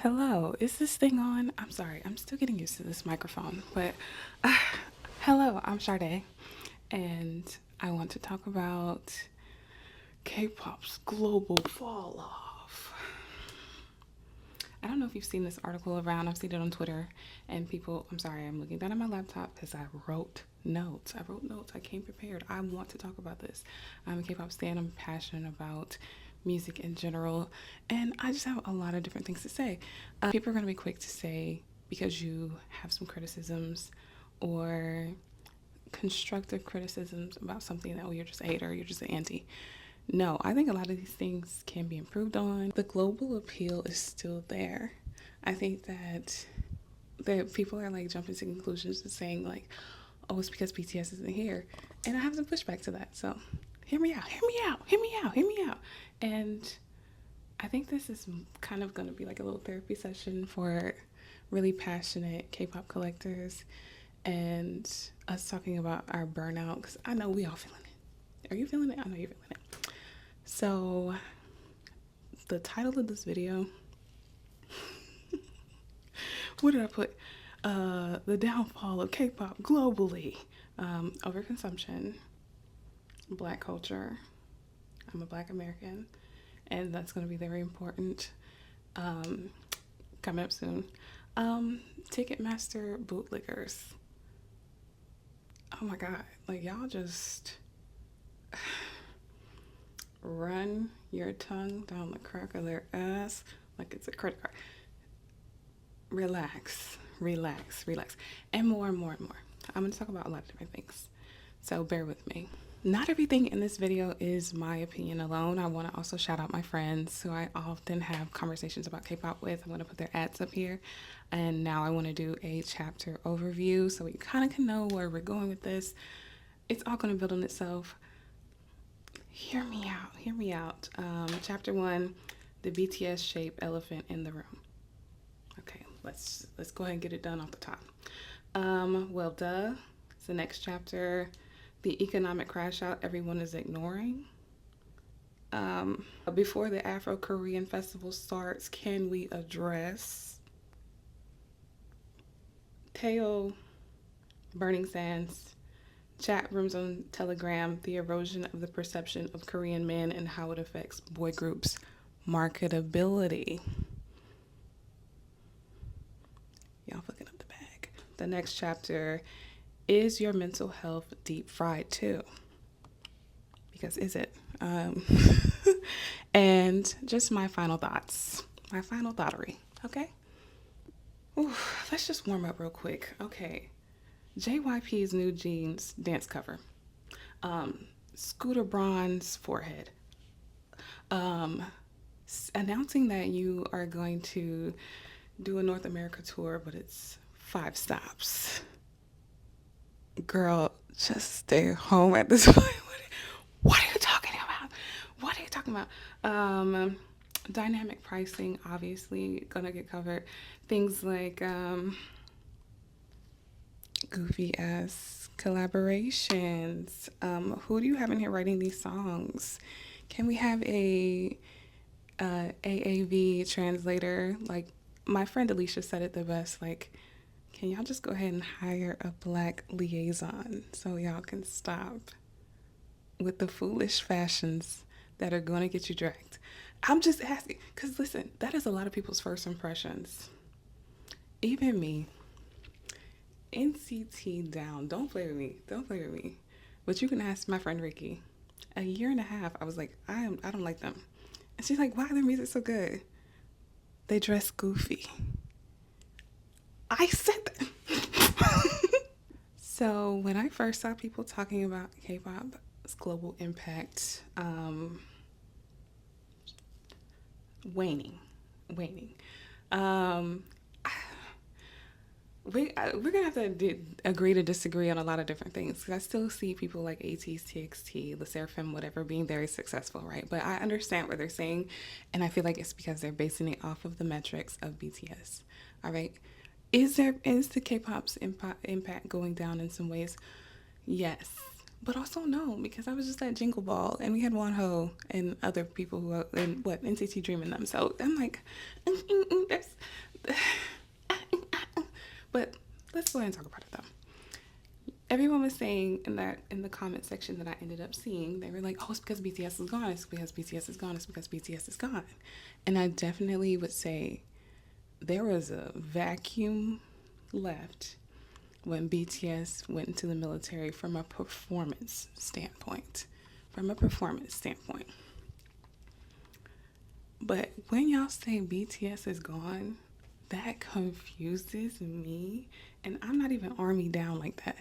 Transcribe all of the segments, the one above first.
Hello, is this thing on? I'm sorry, I'm still getting used to this microphone, but hello, I'm Sade, and I want to talk about K-pop's global fall off. I don't know if you've seen this article around. I've seen it on Twitter, and people, I'm sorry, I'm looking down at my laptop because I wrote notes. I came prepared. I want to talk about this. I'm a K-pop stan. I'm passionate about music in general, and I just have a lot of different things to say. People are going to be quick to say, because you have some criticisms or constructive criticisms about something, that, oh, you're just a hater, you're just an anti. No, I think a lot of these things can be improved on. The global appeal is still there. I think that people are like jumping to conclusions and saying like, oh, it's because BTS isn't here. And I have some pushback to that. So hear me out. And I think this is kind of going to be like a little therapy session for really passionate K-pop collectors and us talking about our burnout, because I know we all feeling it. Are you feeling it? I know you're feeling it. So the title of this video, what did I put? The downfall of K-pop globally. Overconsumption, Black culture. I'm a Black American, and that's going to be very important. Coming up soon. Ticketmaster bootlickers. Oh my God. Like, y'all just run your tongue down the crack of their ass like it's a credit card. Relax. And more. I'm going to talk about a lot of different things, so bear with me. Not everything in this video is my opinion alone. I want to also shout out my friends who I often have conversations about K-pop with. I'm going to put their ads up here. And now I want to do a chapter overview so you kind of can know where we're going with this. It's all going to build on itself. Hear me out. Chapter 1, the BTS shaped elephant in the room. Okay, let's go ahead and get it done off the top. Well, duh. It's the next chapter. The economic crashout everyone is ignoring. Before the Afro Korean Festival starts, can we address Taeil burning Stans, chat rooms on Telegram, the erosion of the perception of Korean men and how it affects boy groups' marketability. Y'all fucking up the bag. The next chapter, is your mental health deep fried too? Because is it? And just my final thoughts. My final thoughterly, okay? Ooh, let's just warm up real quick. Okay. JYP's NewJeans dance cover. Scooter Braun's forehead. Announcing that you are going to do a North America tour, but it's 5 stops. Girl, just stay home at this point. What are you talking about? Dynamic pricing, obviously gonna get covered. Things like goofy ass collaborations. Who do you have in here writing these songs? Can we have a AAV translator? Like my friend Alicia said it the best, like, can y'all just go ahead and hire a Black liaison so y'all can stop with the foolish fashions that are going to get you dragged? I'm just asking, because listen, that is a lot of people's first impressions. Even me. NCT down. Don't play with me. But you can ask my friend Ricky. A year and a half, I was like, I don't like them. And she's like, why their music so good? They dress goofy. I said that. So when I first saw people talking about K-pop's global impact waning, we're gonna have to agree to disagree on a lot of different things, because I still see people like ATEEZ, TXT, Le Sserafim, whatever, being very successful, right? But I understand what they're saying, and I feel like it's because they're basing it off of the metrics of BTS. All right. Is the K-pop's impact going down in some ways? Yes, but also no, because I was just at Jingle Ball and we had Wonho and other people who are in NCT Dream in them. So I'm like, go ahead and talk about it though. Everyone was saying in the comment section that I ended up seeing, they were like, "Oh, it's because BTS is gone. It's because BTS is gone. It's because BTS is gone." And I definitely would say there was a vacuum left when BTS went into the military from a performance standpoint. But when y'all say BTS is gone, that confuses me. And I'm not even army down like that.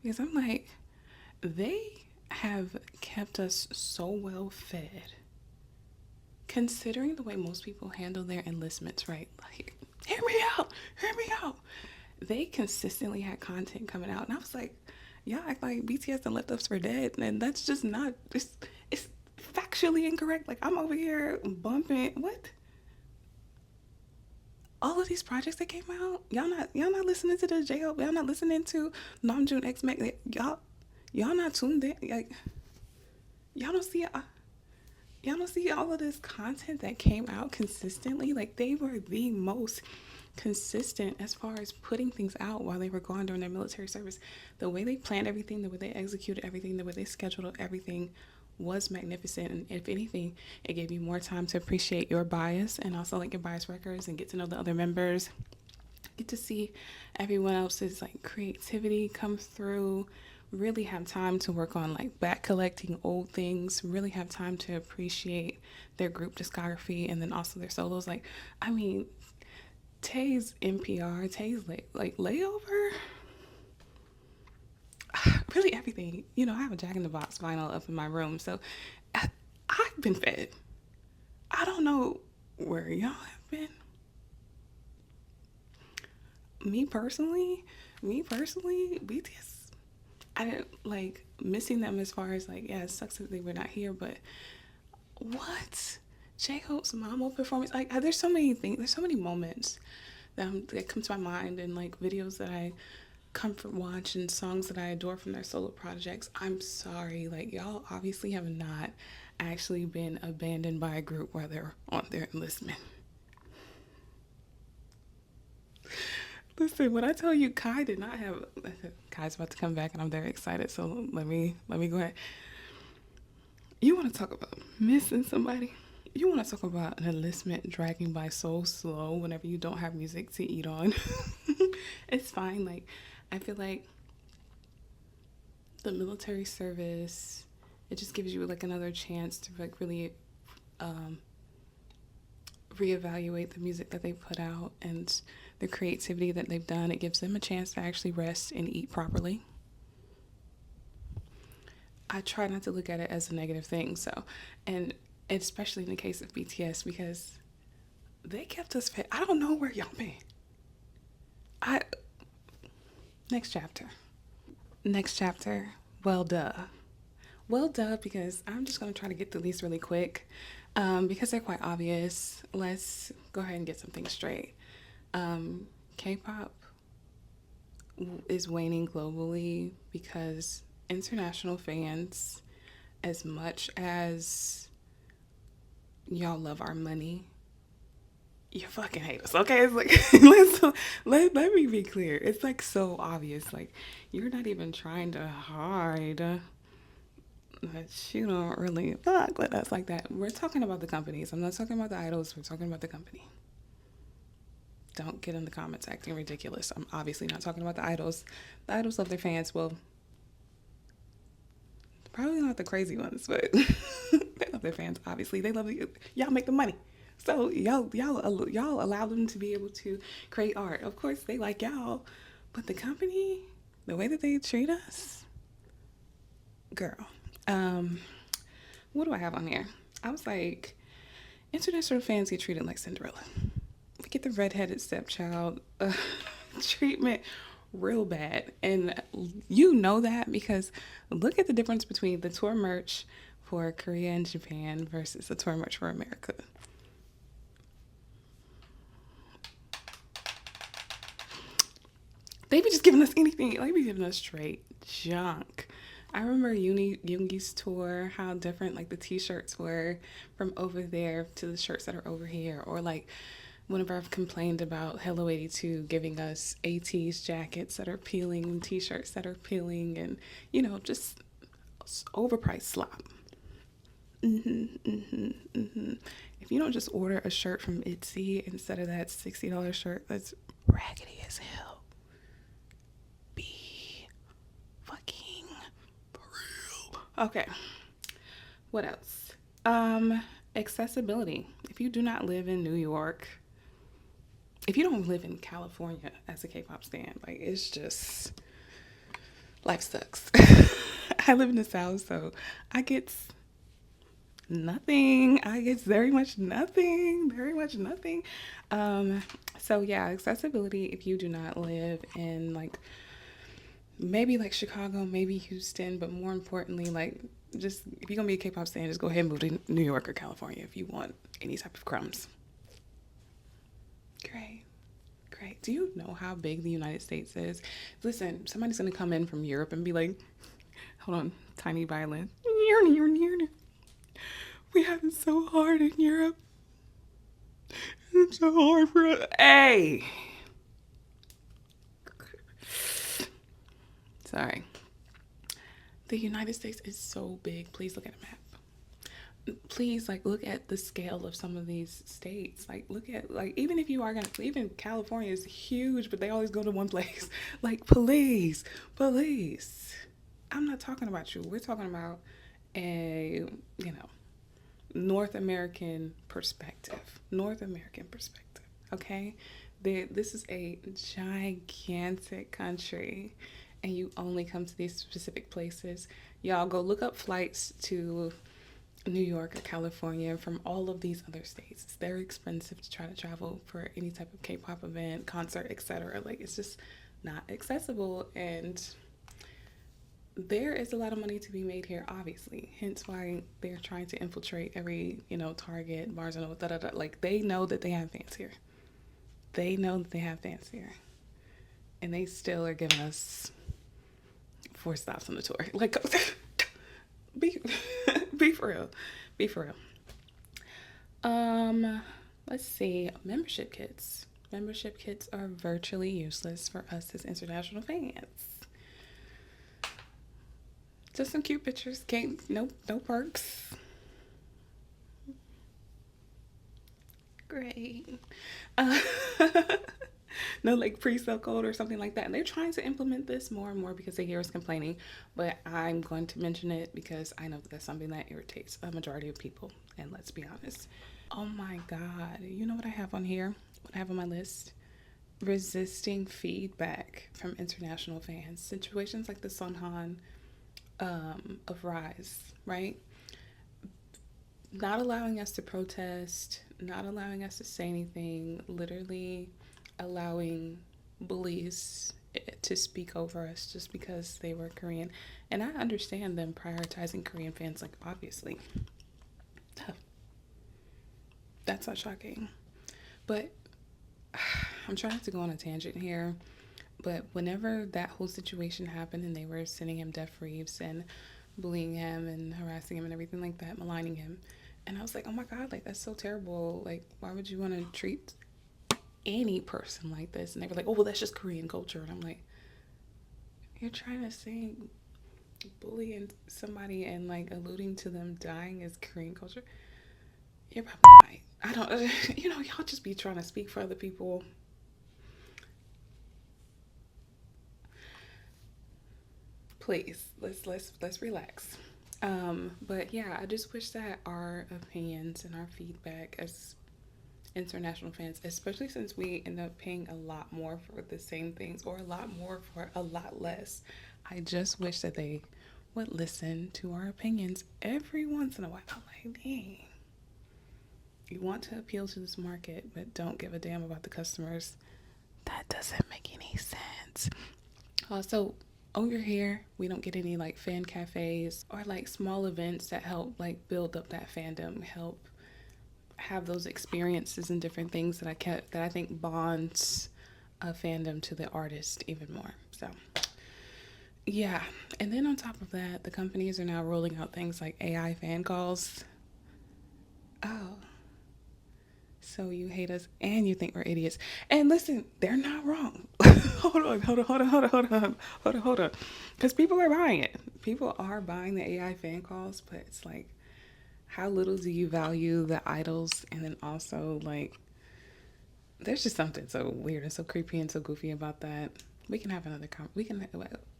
Because I'm like, they have kept us so well fed. Considering the way most people handle their enlistments, right? Like, hear me out. They consistently had content coming out. And I was like, y'all act like BTS and left us for dead. And that's just not, it's factually incorrect. Like, I'm over here bumping, what? All of these projects that came out, y'all not listening to the J-Hope, y'all not listening to Namjoon X Max, y'all not tuned in, like, y'all don't see all of this content that came out consistently. Like, they were the most consistent as far as putting things out while they were gone during their military service. The way they planned everything, the way they executed everything, the way they scheduled everything was magnificent. And if anything, it gave you more time to appreciate your bias and also like your bias records and get to know the other members, get to see everyone else's like creativity come through, really have time to work on like back collecting old things, really have time to appreciate their group discography and then also their solos. Like, I mean, Tae's NPR, Tae's like layover, really everything. You know, I have a Jack in the Box vinyl up in my room, so I've been fed. I don't know where y'all have been. Me personally, BTS, I didn't like missing them as far as like, yeah, it sucks that they were not here, but what? J-Hope's Mamo performance, like, there's so many things, there's so many moments that come to my mind, and like videos that I comfort watch and songs that I adore from their solo projects. I'm sorry, like, y'all obviously have not actually been abandoned by a group while they're on their enlistment. Listen, when I tell you Kai did not have, Kai's about to come back and I'm very excited, so let me go ahead. You want to talk about missing somebody? You want to talk about an enlistment dragging by so slow whenever you don't have music to eat on? It's fine. Like, I feel like the military service, it just gives you like another chance to like really reevaluate the music that they put out and the creativity that they've done. It gives them a chance to actually rest and eat properly. I try not to look at it as a negative thing. So, and especially in the case of BTS, because they kept us fed. I don't know where y'all been. Next chapter. Well, duh, because I'm just going to try to get through these really quick because they're quite obvious. Let's go ahead and get some things straight. K-pop is waning globally because international fans, as much as y'all love our money, you fucking hate us, okay? It's like, let me be clear. It's like so obvious. Like, you're not even trying to hide that you don't really fuck with us like that. We're talking about the companies. I'm not talking about the idols. We're talking about the company. Don't get in the comments acting ridiculous. I'm obviously not talking about the idols. The idols love their fans. Well, probably not the crazy ones, but they love their fans. Obviously, they love you. Y'all make the money. So y'all allow them to be able to create art. Of course, they like y'all, but the company, the way that they treat us, girl. What do I have on here? I was like, international fans get treated like Cinderella. We get the redheaded stepchild treatment real bad, and you know that because look at the difference between the tour merch for Korea and Japan versus the tour merch for America. They be just giving us anything. They be giving us straight junk. I remember Yoongi's tour, how different like the t-shirts were from over there to the shirts that are over here. Or like whenever I've complained about Hello 82 giving us ATEEZ jackets that are peeling and t-shirts that are peeling and, just overpriced slop. If you don't just order a shirt from ITZY instead of that $60 shirt that's raggedy as hell, be fucking for real. Okay, what else? Accessibility. If you do not live in New York, if you don't live in California as a K-pop stan, like, it's just, life sucks. I live in the South, so I get nothing. I get very much nothing. So yeah, accessibility. If you do not live in like maybe like Chicago, maybe Houston, but more importantly, like, just if you're gonna be a K-pop stan, just go ahead and move to New York or California if you want any type of crumbs. Great. Do you know how big the United States is? Listen, somebody's gonna come in from Europe and be like, hold on, tiny violin. We have it so hard in Europe. It's so hard for us. Hey! Sorry. The United States is so big. Please look at a map. Please, like, look at the scale of some of these states. Like, look at, like, even if you are gonna, even California is huge, but they always go to one place. Like, police. I'm not talking about you. We're talking about a, North American perspective. Okay? This is a gigantic country, and you only come to these specific places. Y'all go look up flights to New York or California from all of these other states. It's very expensive to try to travel for any type of K-pop event, concert, etc. Like, it's just not accessible, and there is a lot of money to be made here, obviously. Hence why they're trying to infiltrate every, Target, Barnes and Noble, Like, they know that they have fans here. And they still are giving us 4 stops on the tour. Like, be for real. Let's see. Membership kits. Membership kits are virtually useless for us as international fans. Just some cute pictures. No perks. Great. No, like, pre-sale code or something like that. And they're trying to implement this more and more because they hear us complaining. But I'm going to mention it because I know that that's something that irritates a majority of people. And let's be honest. Oh my God. You know what I have on here? What I have on my list? Resisting feedback from international fans. Situations like the Sunhan of Riize, right? Not allowing us to protest, not allowing us to say anything, literally allowing bullies to speak over us just because they were Korean. And I understand them prioritizing Korean fans, like, obviously. That's not shocking. But I'm trying not to go on a tangent here. But whenever that whole situation happened and they were sending him death briefs and bullying him and harassing him and everything like that, maligning him, and I was like, oh my God, like, that's so terrible. Like, why would you want to treat any person like this? And they were like, oh, well, that's just Korean culture. And I'm like, you're trying to say bullying somebody and, like, alluding to them dying as Korean culture? You're probably right. I don't, y'all just be trying to speak for other people. Please, let's relax. But yeah, I just wish that our opinions and our feedback as international fans, especially since we end up paying a lot more for the same things or a lot more for a lot less, I just wish that they would listen to our opinions every once in a while. Like, dang, you want to appeal to this market but don't give a damn about the customers. That doesn't make any sense. Also, over here, we don't get any, like, fan cafes or, like, small events that help, like, build up that fandom, help have those experiences and different things that I think bonds a fandom to the artist even more. So yeah. And then on top of that, the companies are now rolling out things like AI fan calls. Oh, So you hate us and you think we're idiots. And listen, they're not wrong. Hold on. Because people are buying it. People are buying the AI fan calls, but it's like, how little do you value the idols? And then also, like, there's just something so weird and so creepy and so goofy about that. We can have another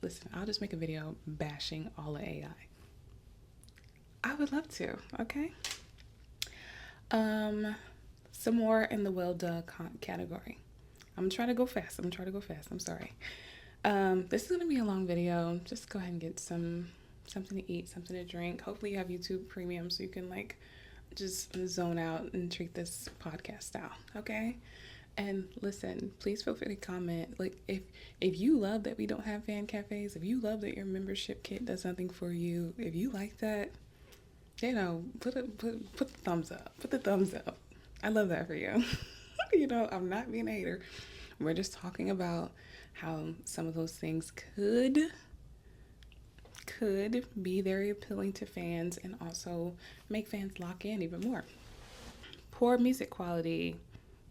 listen, I'll just make a video bashing all the AI. I would love to, okay? Some more in the well done category. I'm trying to go fast. I'm sorry. This is gonna be a long video. Just go ahead and get something to eat, something to drink. Hopefully you have YouTube Premium so you can like just zone out and treat this podcast style, okay? And listen, please feel free to comment. Like if you love that we don't have fan cafes, if you love that your membership kit does something for you, if you like that, you know, put the thumbs up. Put the thumbs up. I love that for you. You know, I'm not being a hater. We're just talking about how some of those things could be very appealing to fans and also make fans lock in even more. Poor music quality,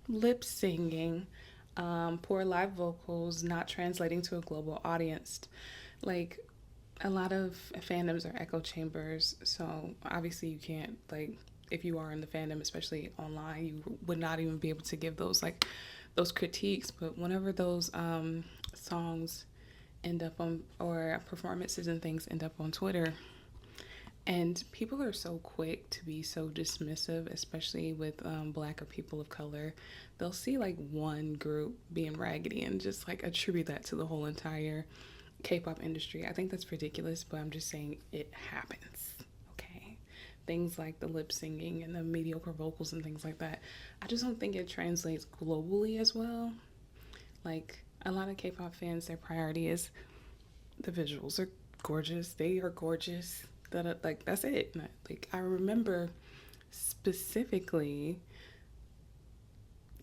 lip singing, poor live vocals, not translating to a global audience. Like, a lot of fandoms are echo chambers, so obviously you can't, like, if you are in the fandom, especially online, you would not even be able to give those like those critiques. But whenever those songs end up on, or performances and things end up on Twitter, and people are so quick to be so dismissive, especially with Black or people of color. They'll see like one group being raggedy and just like attribute that to the whole entire K-pop industry. I think that's ridiculous, but I'm just saying it happens. Okay, things like the lip singing and the mediocre vocals and things like that, I just don't think it translates globally as well. Like, a lot of K-pop fans, their priority is the visuals are gorgeous, they are gorgeous, that like that's it. Like, I remember specifically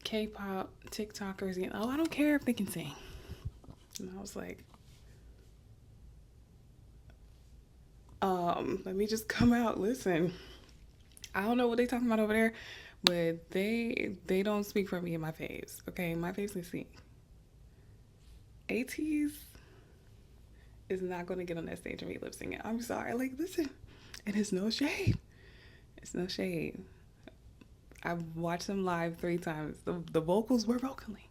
K-pop TikTokers saying, oh, I don't care if they can sing, and I was like, let me just come out. Listen, I don't know what they talking about over there, but they don't speak for me in my faves. Okay, my faves can sing. ATEEZ is not going to get on that stage and be lip singing. I'm sorry. Like, listen, and it's no shade. It's no shade. I've watched them live 3 times. The vocals were vocally,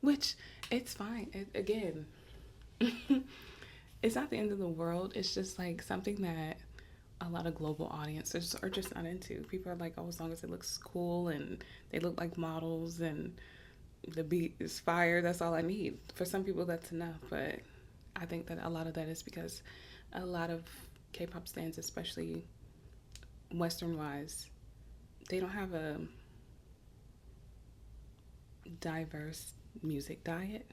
which it's fine. Again, it's not the end of the world. It's just like something that a lot of global audiences are just not into. People are like, oh, as long as it looks cool and they look like models and the beat is fire, that's all I need. For some people, that's enough. But I think that a lot of that is because a lot of K-pop stans, especially Western-wise, they don't have a diverse music diet.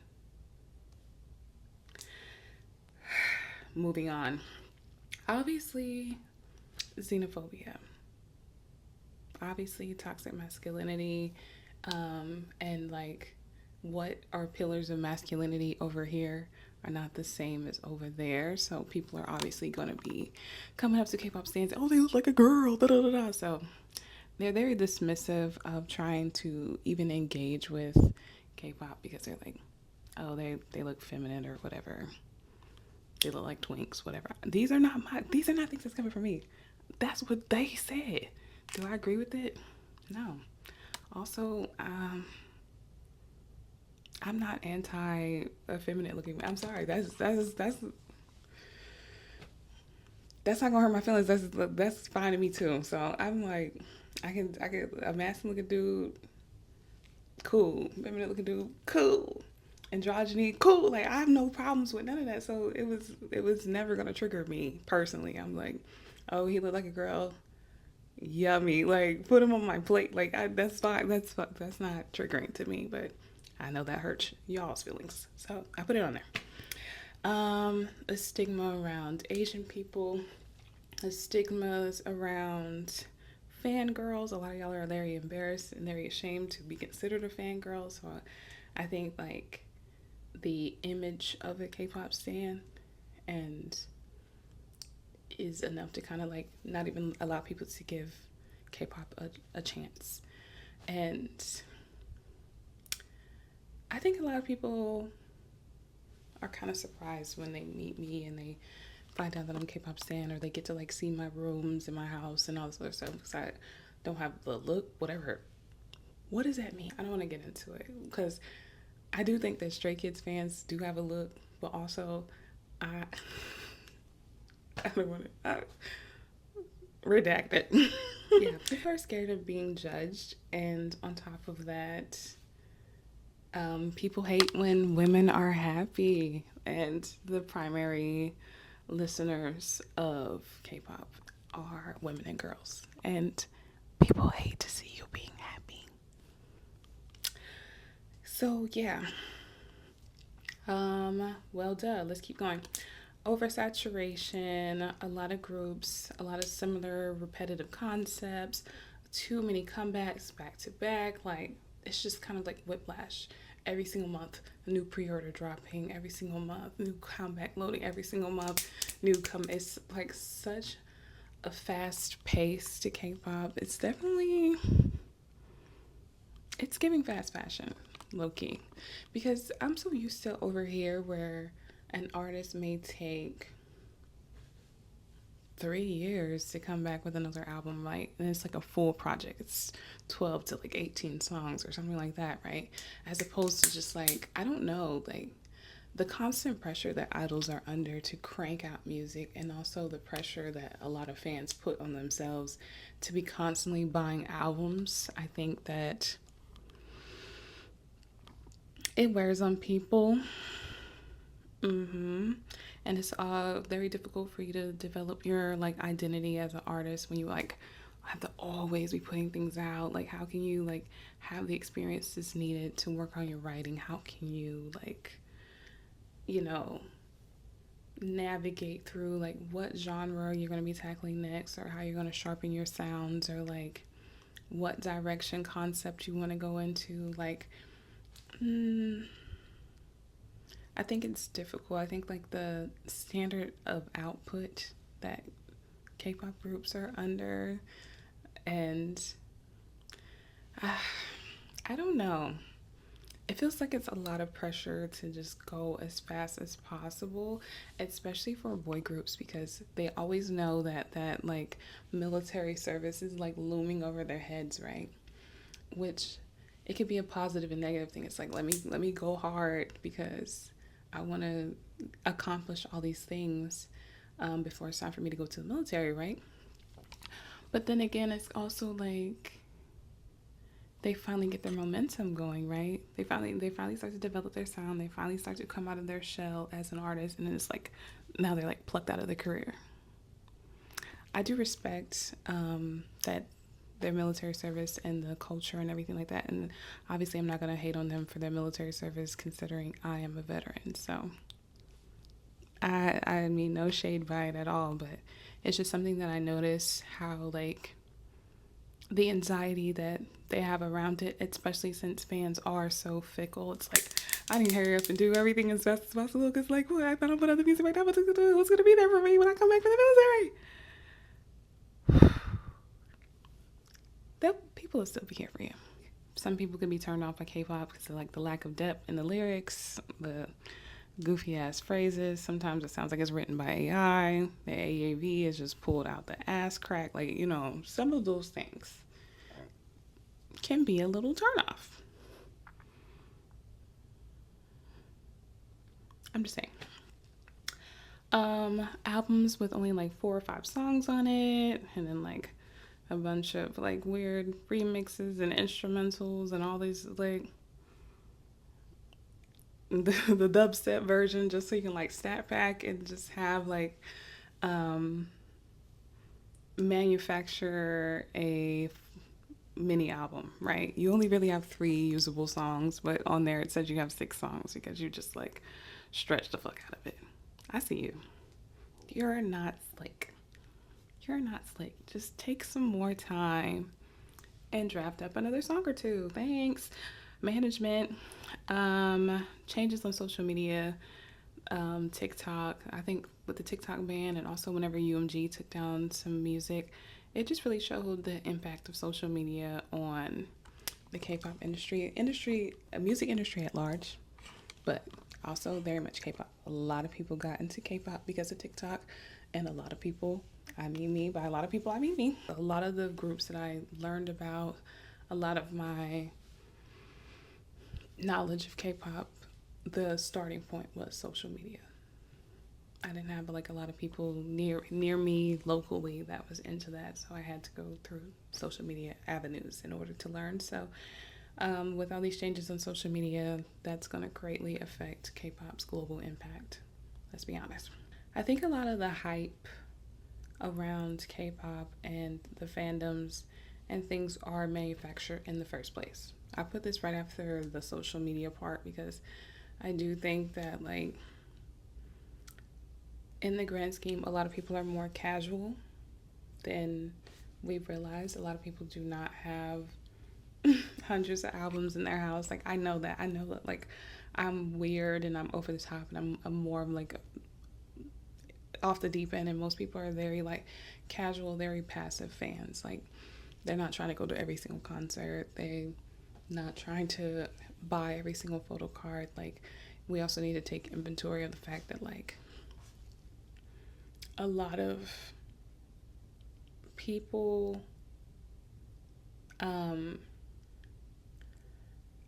Moving on. Obviously, xenophobia. Obviously, toxic masculinity, and like what are pillars of masculinity over here are not the same as over there. So people are obviously going to be coming up to K-pop stans, oh, they look like a girl, da da da da. So they're very dismissive of trying to even engage with K-pop because they're like, oh, they look feminine or whatever. They look like twinks, whatever. These are not things that's coming from me. That's what they said. Do I agree with it? No. Also, I'm not anti-effeminate looking. I'm sorry. That's not gonna hurt my feelings. That's fine to me too. So I'm like, I can a masculine looking dude, cool. Feminine looking dude, cool. Androgyny, cool. Like, I have no problems with none of that. So it was never gonna trigger me personally. I'm like, oh, he looked like a girl, yummy. Like, put him on my plate. Like, that's fine. That's not triggering to me. But I know that hurts y'all's feelings, so I put it on there. The stigma around Asian people, the stigmas around fangirls. A lot of y'all are very embarrassed and very ashamed to be considered a fangirl. So I think like the image of a K-pop stan and is enough to kind of like not even allow people to give K-pop a chance. And I think a lot of people are kind of surprised when they meet me and they find out that I'm a K-pop stan, or they get to like see my rooms in my house and all this other stuff, because I don't have the look, whatever. What does that mean? I don't want to get into it, because I do think that Stray Kids fans do have a look, but also I don't want to redact it. Yeah, people are scared of being judged, and on top of that, people hate when women are happy, and the primary listeners of K-pop are women and girls, and people hate to see you being happy. So yeah, well, duh. Let's keep going. Oversaturation, a lot of groups, a lot of similar repetitive concepts, too many comebacks back to back. Like, it's just kind of like whiplash. Every single month, a new pre-order dropping. Every single month, new comeback loading. Every single month, It's like such a fast pace to K-pop. It's definitely, it's giving fast fashion, low key, because I'm so used to over here where an artist may take 3 years to come back with another album, like, and it's like a full project. It's 12 to like 18 songs or something like that, right? As opposed to just like, I don't know, like the constant pressure that idols are under to crank out music, and also the pressure that a lot of fans put on themselves to be constantly buying albums. I think that it wears on people. And it's very difficult for you to develop your like identity as an artist when you like have to always be putting things out. Like, how can you like have the experiences needed to work on your writing? How can you like, you know, navigate through like what genre you're going to be tackling next, or how you're going to sharpen your sounds, or like what direction concept you want to go into? Like, I think it's difficult. I think like the standard of output that K-pop groups are under, and I don't know. It feels like it's a lot of pressure to just go as fast as possible, especially for boy groups, because they always know that like military service is like looming over their heads, right? Which it could be a positive and negative thing. It's like, let me go hard because I want to accomplish all these things before it's time for me to go to the military, right? But then again, it's also like they finally get their momentum going, right? They finally start to develop their sound. They finally start to come out of their shell as an artist, and it's like now they're like plucked out of their career. I do respect that their military service and the culture and everything like that. And obviously I'm not going to hate on them for their military service, considering I am a veteran. So I mean, no shade by it at all, but it's just something that I notice, how like the anxiety that they have around it, especially since fans are so fickle. It's like, I need to hurry up and do everything as fast as possible, because like, well, if I don't put other music right now, what's going to be there for me when I come back from the military? People will still be here for you. Some people could be turned off by K-pop because of like the lack of depth in the lyrics, the goofy ass phrases. Sometimes it sounds like it's written by AI. The AAV is just pulled out the ass crack. Like, you know, some of those things can be a little turn off. I'm just saying. Albums with only like 4 or 5 songs on it, and then like a bunch of like weird remixes and instrumentals and all these like the dubstep version, just so you can like snap back and just have like manufacture a mini album, right? You only really have 3 usable songs, but on there it says you have 6 songs because you just like stretch the fuck out of it. I see you. You're not slick. You're not slick. Just take some more time and draft up another song or 2. Thanks. Management, changes on social media, TikTok. I think with the TikTok ban, and also whenever UMG took down some music, it just really showed the impact of social media on the K-pop music industry at large, but also very much K-pop. A lot of people got into K-pop because of TikTok, and a lot of people, I mean me, by a lot of people I mean me. A lot of the groups that I learned about, a lot of my knowledge of K-pop, the starting point was social media. I didn't have like a lot of people near me locally that was into that, so I had to go through social media avenues in order to learn. So with all these changes on social media, that's going to greatly affect K-pop's global impact. Let's be honest. I think a lot of the hype around K-pop and the fandoms and things are manufactured in the first place. I put this right after the social media part because I do think that, like, in the grand scheme, a lot of people are more casual than we've realized. A lot of people do not have hundreds of albums in their house. Like, I know that, like, I'm weird and I'm over the top and I'm more of like off the deep end, and most people are very like casual, very passive fans. Like, they're not trying to go to every single concert. They not trying to buy every single photo card. Like, we also need to take inventory of the fact that, like, a lot of people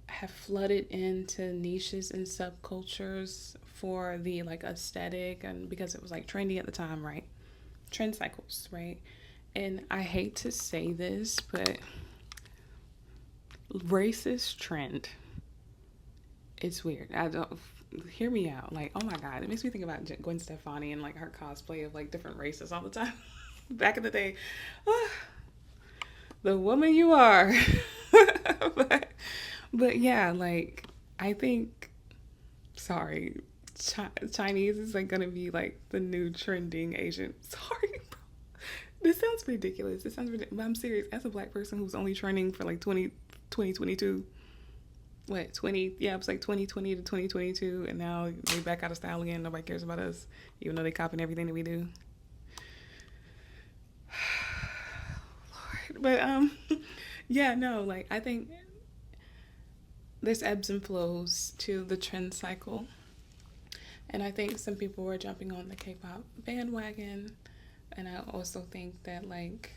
have flooded into niches and subcultures for the like aesthetic, and because it was like trendy at the time, right? Trend cycles, right? And I hate to say this, but racist trend, it's weird. I don't, hear me out. Like, oh my God, it makes me think about Gwen Stefani and like her cosplay of like different races all the time. Back in the day, the woman you are. but yeah, like, I think, sorry, Chinese is like gonna be like the new trending Asian. Sorry, bro. This sounds ridiculous. But I'm serious. As a black person who's only trending for like 2022. What, 20, yeah, it was like 2020 to 2022, and now they back out of style again. Nobody cares about us, even though they copying everything that we do. Lord. But yeah, no, like, I think there's ebbs and flows to the trend cycle, and I think some people were jumping on the K-pop bandwagon, and I also think that, like,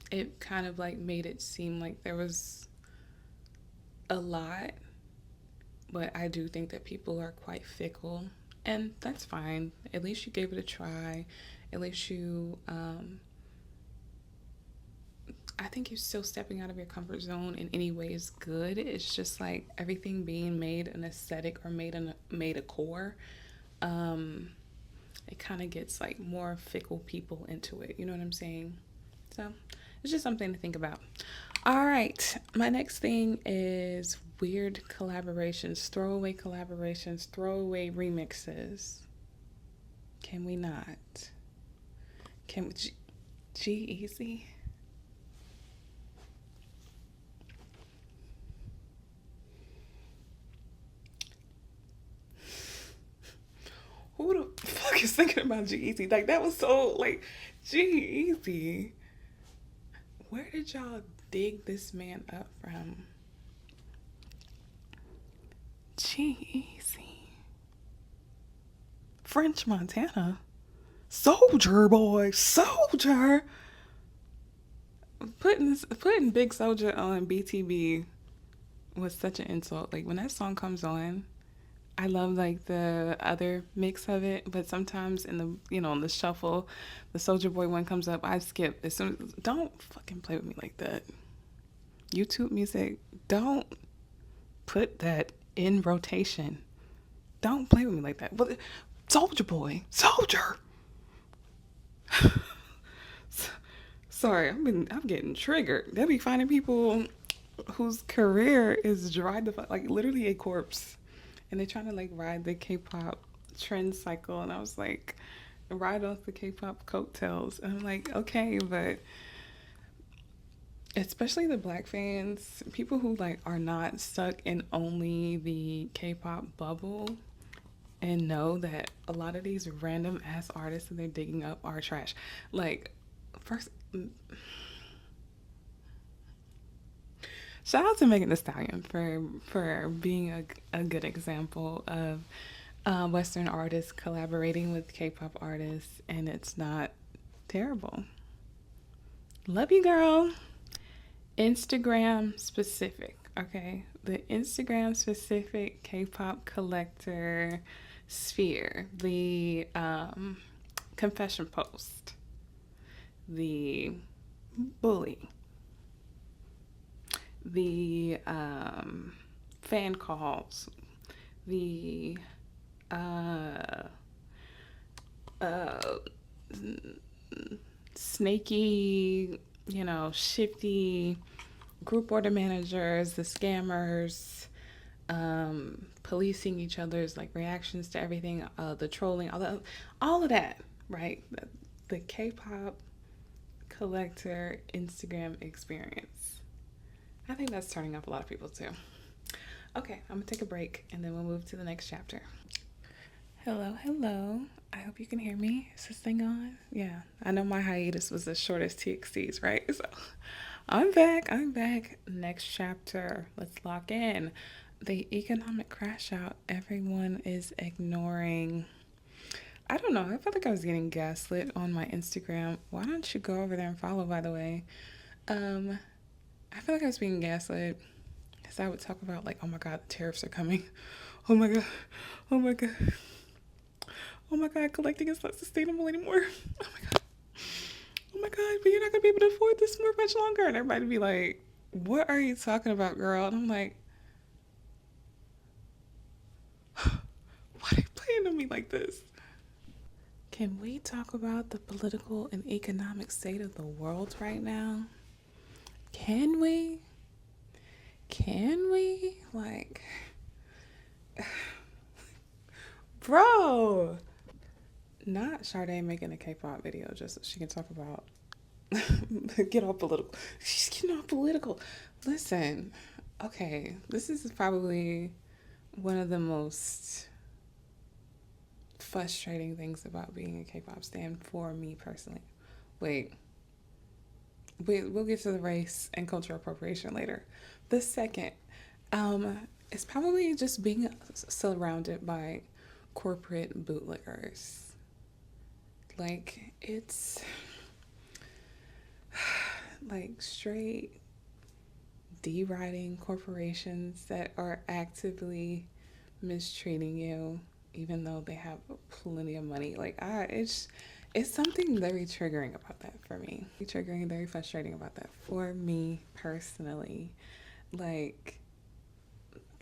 it kind of like made it seem like there was a lot, but I do think that people are quite fickle, and that's fine. At least you gave it a try. At least you, I think you're still stepping out of your comfort zone in any way is good. It's just like everything being made an aesthetic or made a core, it kind of gets like more fickle people into it. You know what I'm saying? So it's just something to think about. All right, my next thing is weird collaborations, throwaway remixes. Can we not? Can we? G-Eazy? Who the fuck is thinking about G-Eazy? Like, that was so, like, G-Eazy. Where did y'all dig this man up from? G-Eazy. French Montana. Soldier boy. Soldier. Putting Big Soldier on BTB was such an insult. Like, when that song comes on, I love like the other mix of it, but sometimes in the, you know, in the shuffle, the Soldier Boy one comes up, I skip. As soon, don't fucking play with me like that. YouTube Music, don't put that in rotation. Don't play with me like that. But Soldier Boy, Soldier. Sorry, I'm getting triggered. They'll be finding people whose career is dried the fuck, like literally a corpse, and they're trying to like ride the K-pop trend cycle, and I was like, ride off the K-pop coattails, and I'm like, okay, but especially the black fans, people who like are not stuck in only the K-pop bubble and know that a lot of these random ass artists that they're digging up are trash. Like, first, Shout out to Megan Thee Stallion for being a good example of Western artists collaborating with K-pop artists, and it's not terrible. Love you, girl. Instagram specific, okay? The Instagram specific K-pop collector sphere, the confession post, the bully, the fan calls, the uh, uh, snaky, shifty group order managers, the scammers, policing each other's like reactions to everything, the trolling, all of that, right? The K-pop collector Instagram experience. I think that's turning off a lot of people too. Okay, I'm gonna take a break and then we'll move to the next chapter. Hello, hello. I hope you can hear me. Is this thing on? Yeah, I know my hiatus was as short as TXT's, right? So I'm back. Next chapter. Let's lock in. The economic crash out. Everyone is ignoring. I don't know. I felt like I was getting gaslit on my Instagram. Why don't you go over there and follow, by the way? I feel like I was being gaslit because I would talk about like, oh my God, the tariffs are coming. Oh my God. Oh my God. Oh my God, collecting is not sustainable anymore. Oh my God. Oh my God, but you're not going to be able to afford this for much longer. And everybody would be like, what are you talking about, girl? And I'm like, why are you playing on me like this? Can we talk about the political and economic state of the world right now? Can we? Like, bro. Not Sade making a K-pop video just so she can talk about get all political. She's getting all political. Listen, okay, this is probably one of the most frustrating things about being a K-pop stan for me personally. Wait, we'll get to the race and cultural appropriation later. The second, is probably just being surrounded by corporate bootlickers. Like, it's like straight deriding corporations that are actively mistreating you, even though they have plenty of money. Like, it's something very triggering about that for me. Triggering, very frustrating about that for me personally. Like,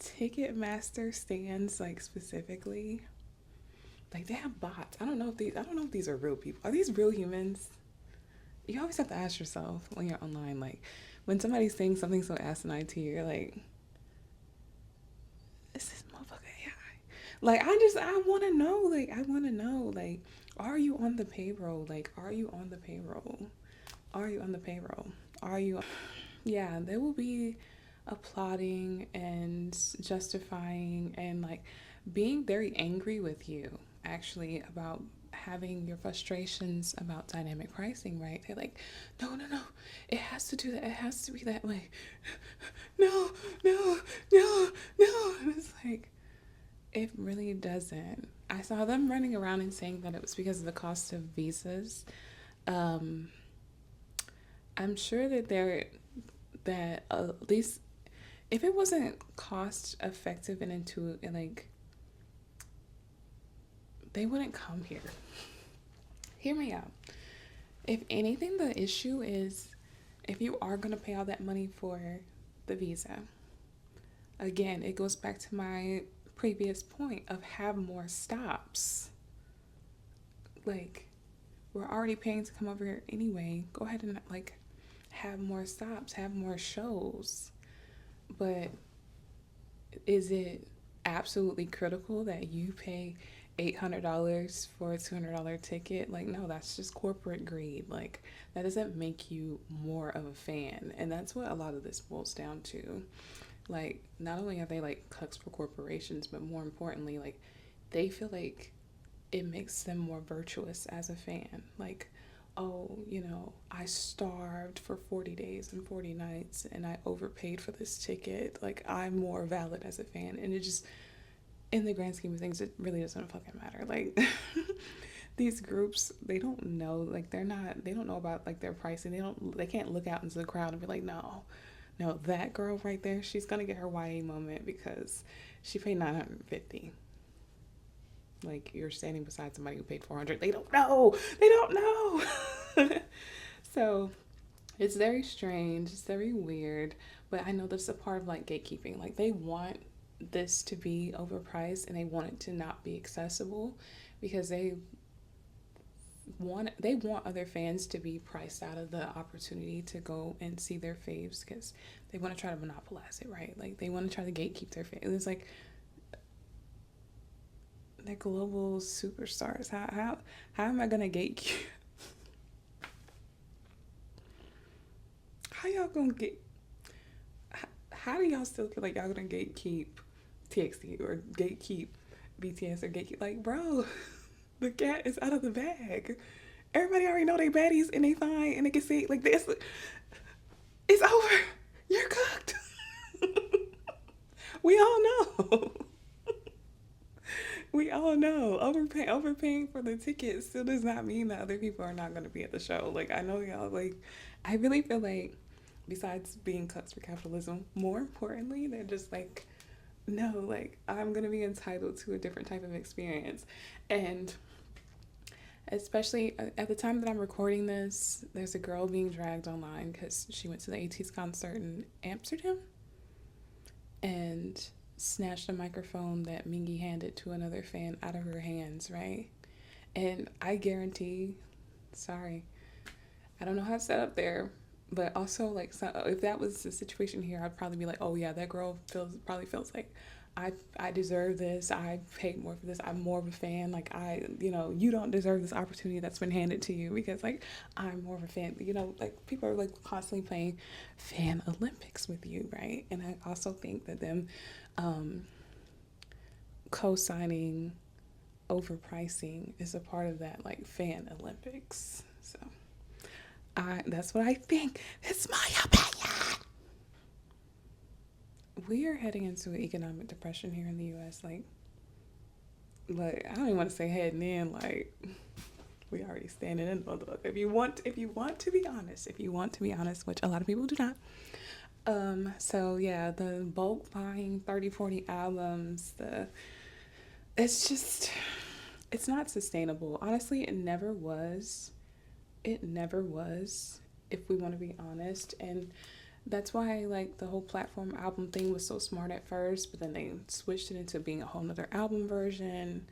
Ticketmaster Stans, like specifically, like they have bots. I don't know if these are real people. Are these real humans? You always have to ask yourself when you're online, like when somebody's saying something so asinine to you, you're like, is this motherfucker AI? Like, I want to know, like, are you on the payroll? Like, are you on the payroll? Are you on the payroll? Are you? Yeah, there will be applauding and justifying and like being very angry with you actually about having your frustrations about dynamic pricing, right? They're like, no, it has to do that, it has to be that way. No. And it's like, it really doesn't. I saw them running around and saying that it was because of the cost of visas. I'm sure that at least if it wasn't cost effective and intuitive, like, they wouldn't come here. Hear me out. If anything, the issue is if you are going to pay all that money for the visa, again, it goes back to my previous point of have more stops. Like, we're already paying to come over here anyway. Go ahead and like have more stops, have more shows. But is it absolutely critical that you pay $800 for a $200 ticket? Like, no, that's just corporate greed. Like, that doesn't make you more of a fan. And that's what a lot of this boils down to. Like, not only are they like cucks for corporations, but more importantly, like, they feel like it makes them more virtuous as a fan. Like, oh, I starved for 40 days and 40 nights and I overpaid for this ticket. Like, I'm more valid as a fan. And it just, in the grand scheme of things, it really doesn't fucking matter. Like, these groups, they don't know, like, they don't know about, like, their pricing. They can't look out into the crowd and be like, no, that girl right there, she's gonna get her YA moment because she paid 950. Like, you're standing beside somebody who paid 400. They don't know. They don't know. So it's very strange. It's very weird. But I know that's a part of like gatekeeping. Like, they want this to be overpriced and they want it to not be accessible because they want other fans to be priced out of the opportunity to go and see their faves because they want to try to monopolize it, right? Like, they want to try to gatekeep their faves. It's like they're global superstars. How am I gonna gatekeep? How y'all gonna get? How do y'all still feel like y'all gonna gatekeep TXT or gatekeep BTS or gatekeep? Like, bro, the cat is out of the bag. Everybody already know they baddies and they fine and they can see like this. It's over. You're cooked. We all know. We all know overpaying for the ticket still does not mean that other people are not going to be at the show. Like, I know y'all, like, I really feel like besides being cuts for capitalism, more importantly, they're just like, no, like, I'm going to be entitled to a different type of experience. And especially at the time that I'm recording this, there's a girl being dragged online because she went to the ATEEZ concert in Amsterdam and snatched a microphone that Mingy handed to another fan out of her hands, right? And I guarantee, sorry, I don't know how it's set up there, but also, like, so if that was the situation here, I'd probably be like, oh yeah, that girl probably feels like I deserve this. I paid more for this. I'm more of a fan. Like, you don't deserve this opportunity that's been handed to you because, like, I'm more of a fan. Like, people are like constantly playing fan Olympics with you, right? And I also think that them co-signing overpricing is a part of that, like, fan Olympics. So that's what I think. It's my opinion. We are heading into an economic depression here in the U.S. Like, I don't even want to say heading in. Like, we already standing in the motherfucker. If you want to be honest, which a lot of people do not. So yeah, the bulk buying 30, 40 albums, it's not sustainable. Honestly, it never was. It never was, if we want to be honest. And that's why, like, the whole platform album thing was so smart at first, but then they switched it into being a whole nother album version.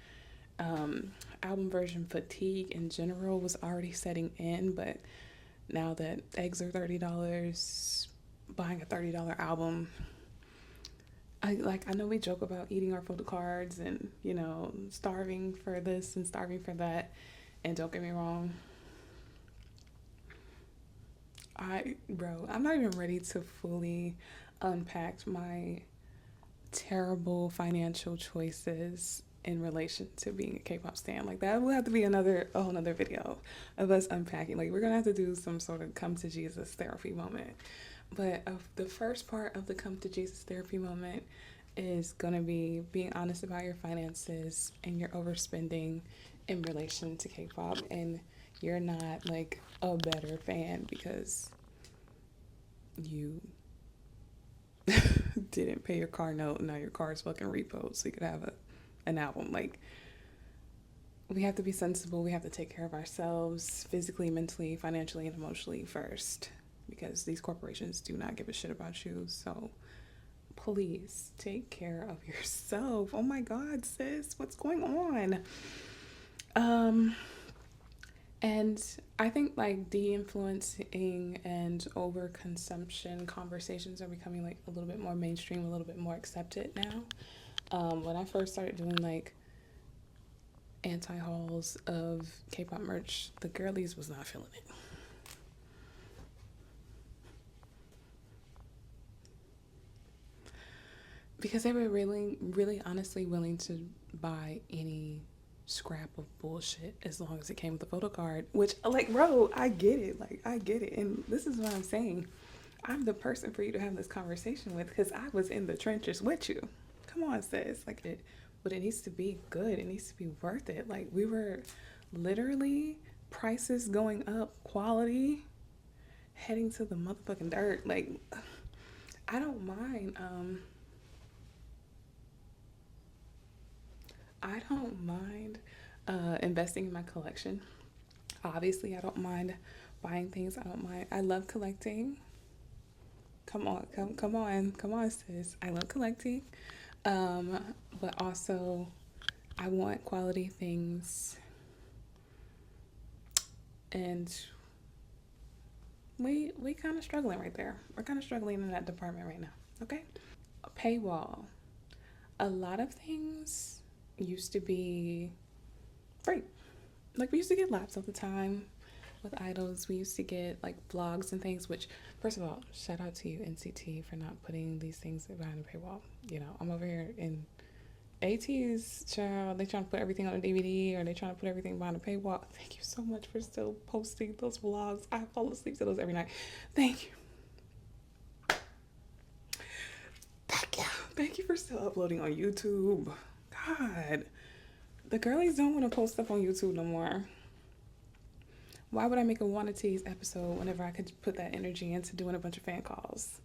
Album version fatigue in general was already setting in, but now that eggs are $30, buying a $30 album, I know we joke about eating our photo cards and, starving for this and starving for that. And don't get me wrong, I'm not even ready to fully unpack my terrible financial choices in relation to being a K-pop stan. Like, that will have to be a whole nother video of us unpacking. Like, we're gonna have to do some sort of come to Jesus therapy moment. But the first part of the come to Jesus therapy moment is gonna be being honest about your finances and your overspending in relation to K-pop, and you're not, like, a better fan because you didn't pay your car note and now your car is fucking repoed so you could have an album. Like, we have to be sensible. We have to take care of ourselves physically, mentally, financially, and emotionally first, because these corporations do not give a shit about you. So please take care of yourself. Oh my God, sis, what's going on? And I think, like, de-influencing and overconsumption conversations are becoming, like, a little bit more mainstream, a little bit more accepted now. When I first started doing, like, anti-hauls of K-pop merch, the girlies was not feeling it. Because they were really, really honestly willing to buy any scrap of bullshit as long as it came with a photo card. Which, like, bro, I get it. Like, I get it. And this is what I'm saying. I'm the person for you to have this conversation with because I was in the trenches with you. Come on, sis. Like, but it needs to be good. It needs to be worth it. Like, we were literally prices going up, quality heading to the motherfucking dirt. Like, I don't mind. I don't mind investing in my collection. Obviously, I don't mind buying things. I don't mind. I love collecting. Come on, sis. I love collecting. But also, I want quality things, and we kind of struggling right there. We're kind of struggling in that department right now. Okay. A paywall. A lot of things used to be free. Like, we used to get laps all the time with idols. We used to get like vlogs and things, which, first of all, shout out to you, NCT, for not putting these things behind the paywall. You know, I'm over here in ATEEZ, child. They trying to put everything on a DVD, or they trying to put everything behind a paywall. Thank you so much for still posting those vlogs. I fall asleep to those every night. Thank you. Thank you for still uploading on YouTube. God, the girlies don't want to post stuff on YouTube no more. Why would I make a Wanna Tease episode whenever I could put that energy into doing a bunch of fan calls?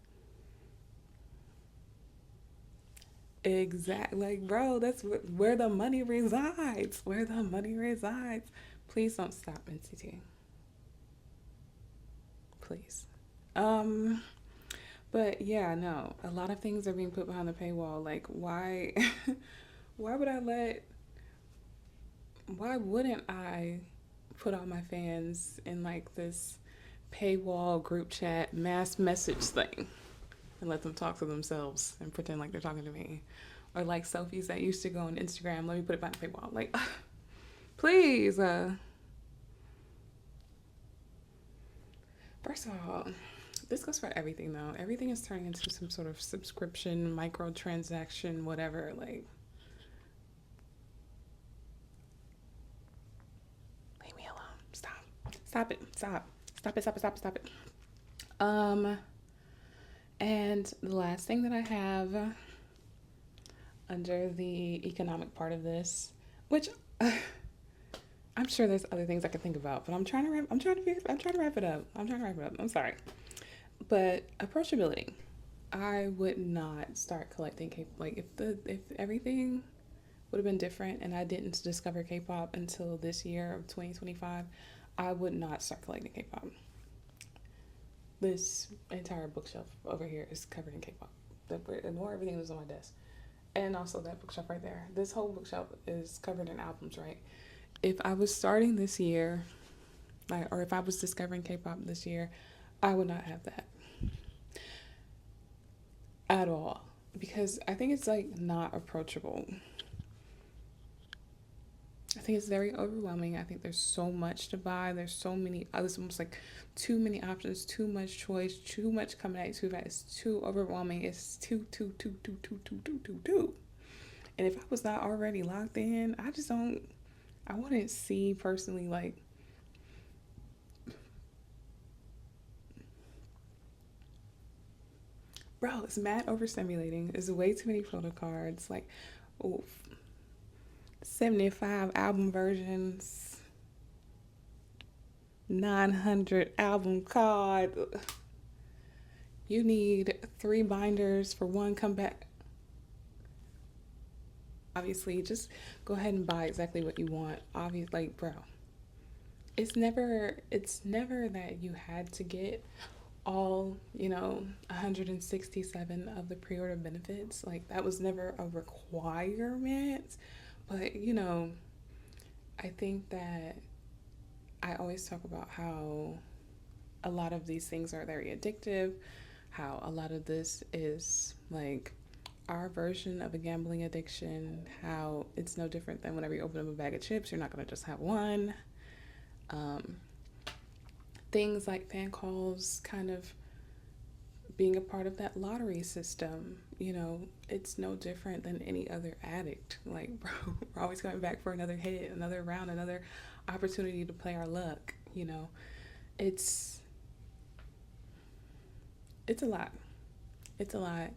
Exactly. Like, bro, that's where the money resides. Where the money resides. Please don't stop, NCT. Please. Um, but yeah, no. A lot of things are being put behind the paywall. Like, why why would I let why wouldn't I put all my fans in like this paywall group chat mass message thing and let them talk to themselves and pretend like they're talking to me? Or like selfies that used to go on Instagram, let me put it behind the paywall. Like, please. First of all, this goes for everything though. Everything is turning into some sort of subscription, microtransaction, whatever. Like, leave me alone. Stop. Stop it. Stop. Stop it. Stop it. Stop it. Stop it. Um, and the last thing that I have under the economic part of this, which I'm sure there's other things I could think about, but I'm trying to wrap it up. I'm sorry. But approachability. I would not start collecting K, like, if everything would have been different and I didn't discover K-pop until this year of 2025, I would not start collecting K-pop. This entire bookshelf over here is covered in K-pop. And more everything that's on my desk. And also that bookshelf right there. This whole bookshelf is covered in albums, right? If I was starting this year, like, or if I was discovering K-pop this year, I would not have that at all, because I think it's like not approachable. I think it's very overwhelming. I think there's so much to buy. There's so many. There's almost like too many options, too much choice, too much coming at you too fast. It's too overwhelming. It's too. And if I was not already locked in, I just don't. I wouldn't see personally, like, bro, it's mad overstimulating. There's way too many photo cards. Like, oof. 75 album versions, 900 album card. You need 3 binders for one comeback. Obviously, just go ahead and buy exactly what you want. Obviously, like, bro, it's never that you had to get all, 167 of the pre-order benefits. Like, that was never a requirement. But, I think that I always talk about how a lot of these things are very addictive, how a lot of this is like our version of a gambling addiction, how it's no different than whenever you open up a bag of chips, you're not going to just have one. Things like fan calls kind of being a part of that lottery system. you know, it's no different than any other addict. Like, bro, we're always coming back for another hit, another round, another opportunity to play our luck, you know. It's it's a lot. It's a lot.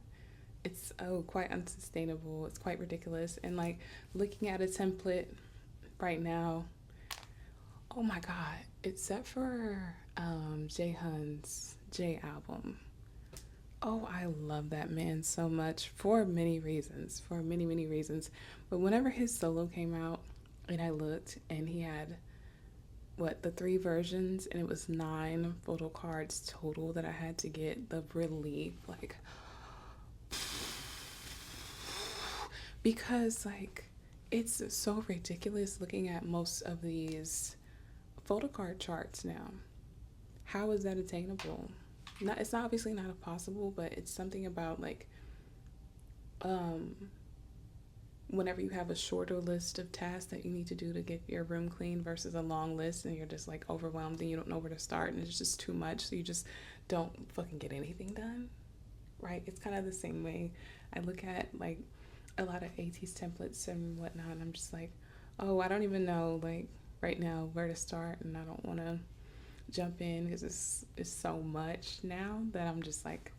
It's quite unsustainable. It's quite ridiculous. And like looking at a template right now, oh my god, except for Jaehoon's J album. Oh, I love that man so much for many reasons, for many, many reasons. But whenever his solo came out and I looked and he had what, the three versions, and it was 9 photo cards total that I had to get, the relief, like, because like it's so ridiculous looking at most of these photo card charts now. How is that attainable? Not, it's not obviously not impossible, but it's something about like um whenever you have a shorter list of tasks that you need to do to get your room clean versus a long list and you're just like overwhelmed and you don't know where to start and it's just too much, so you just don't fucking get anything done, right? It's kind of the same way I look at like a lot of ATEEZ templates and whatnot, and I'm just like, oh, I don't even know like right now where to start, and I don't want to jump in because it's so much now that I'm just like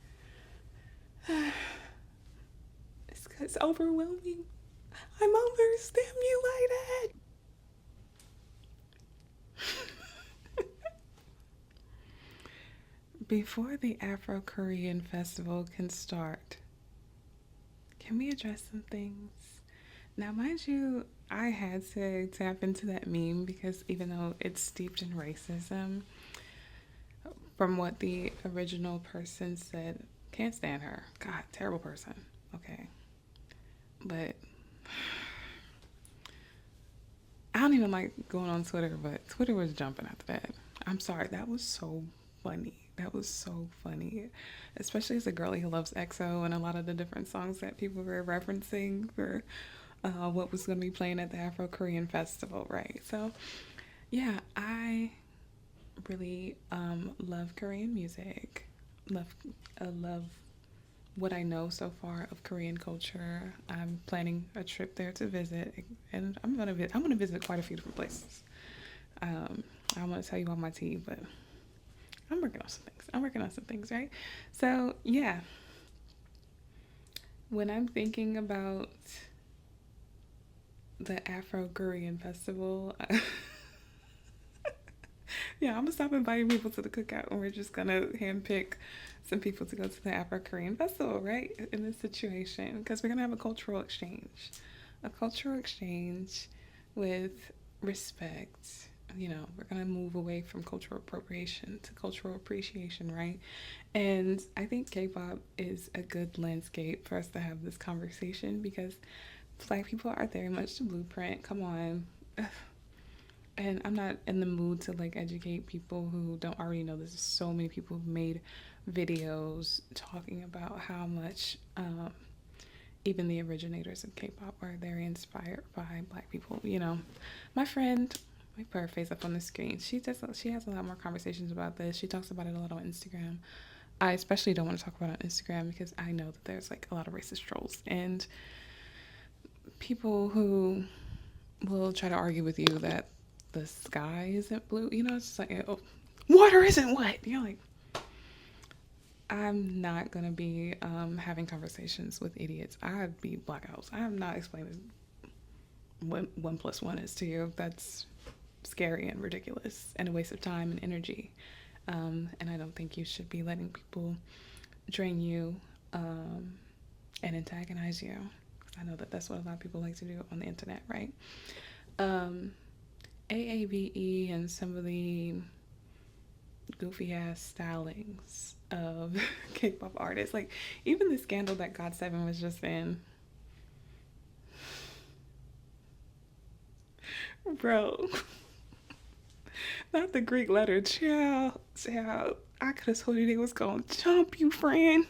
it's overwhelming. I'm overstimulated. Before the Afro Korean Festival can start, can we address some things? Now, mind you, I had to tap into that meme because even though it's steeped in racism, from what the original person said, can't stand her. God, terrible person. Okay. But I don't even like going on Twitter, but Twitter was jumping after that. I'm sorry, that was so funny. That was so funny. Especially as a girly who loves EXO and a lot of the different songs that people were referencing for what was going to be playing at the Afro Korean Festival, right? So, yeah, I really love Korean music. Love what I know so far of Korean culture. I'm planning a trip there to visit, and I'm gonna visit quite a few different places. I don't want to tell you all my tea, but I'm working on some things. Right? So yeah, when I'm thinking about the Afro Korean Festival, yeah, I'm gonna stop inviting people to the cookout, and we're just gonna handpick some people to go to the Afro Korean Festival, right? In this situation, because we're gonna have a cultural exchange with respect. You know, we're gonna move away from cultural appropriation to cultural appreciation, right? And I think K-pop is a good landscape for us to have this conversation because Black people are very much the blueprint. Come on. And I'm not in the mood to like educate people who don't already know this. So many people who've made videos talking about how much even the originators of K-pop are very inspired by Black people. You know, my friend, I put her face up on the screen. She has a lot more conversations about this. She talks about it a lot on Instagram. I especially don't want to talk about it on Instagram because I know that there's like a lot of racist trolls and people who will try to argue with you that the sky isn't blue. You know, it's just like, oh, water isn't wet. You're like, I'm not going to be having conversations with idiots. I'd be blackouts. I'm not explaining what 1 + 1 is to you. That's scary and ridiculous and a waste of time and energy. And I don't think you should be letting people drain you and antagonize you. I know that that's what a lot of people like to do on the internet, right? AAVE and some of the goofy ass stylings of K-pop artists, like even the scandal that GOT7 was just in, bro. Not the Greek letter, child. I could have told you they was gonna jump you, friend.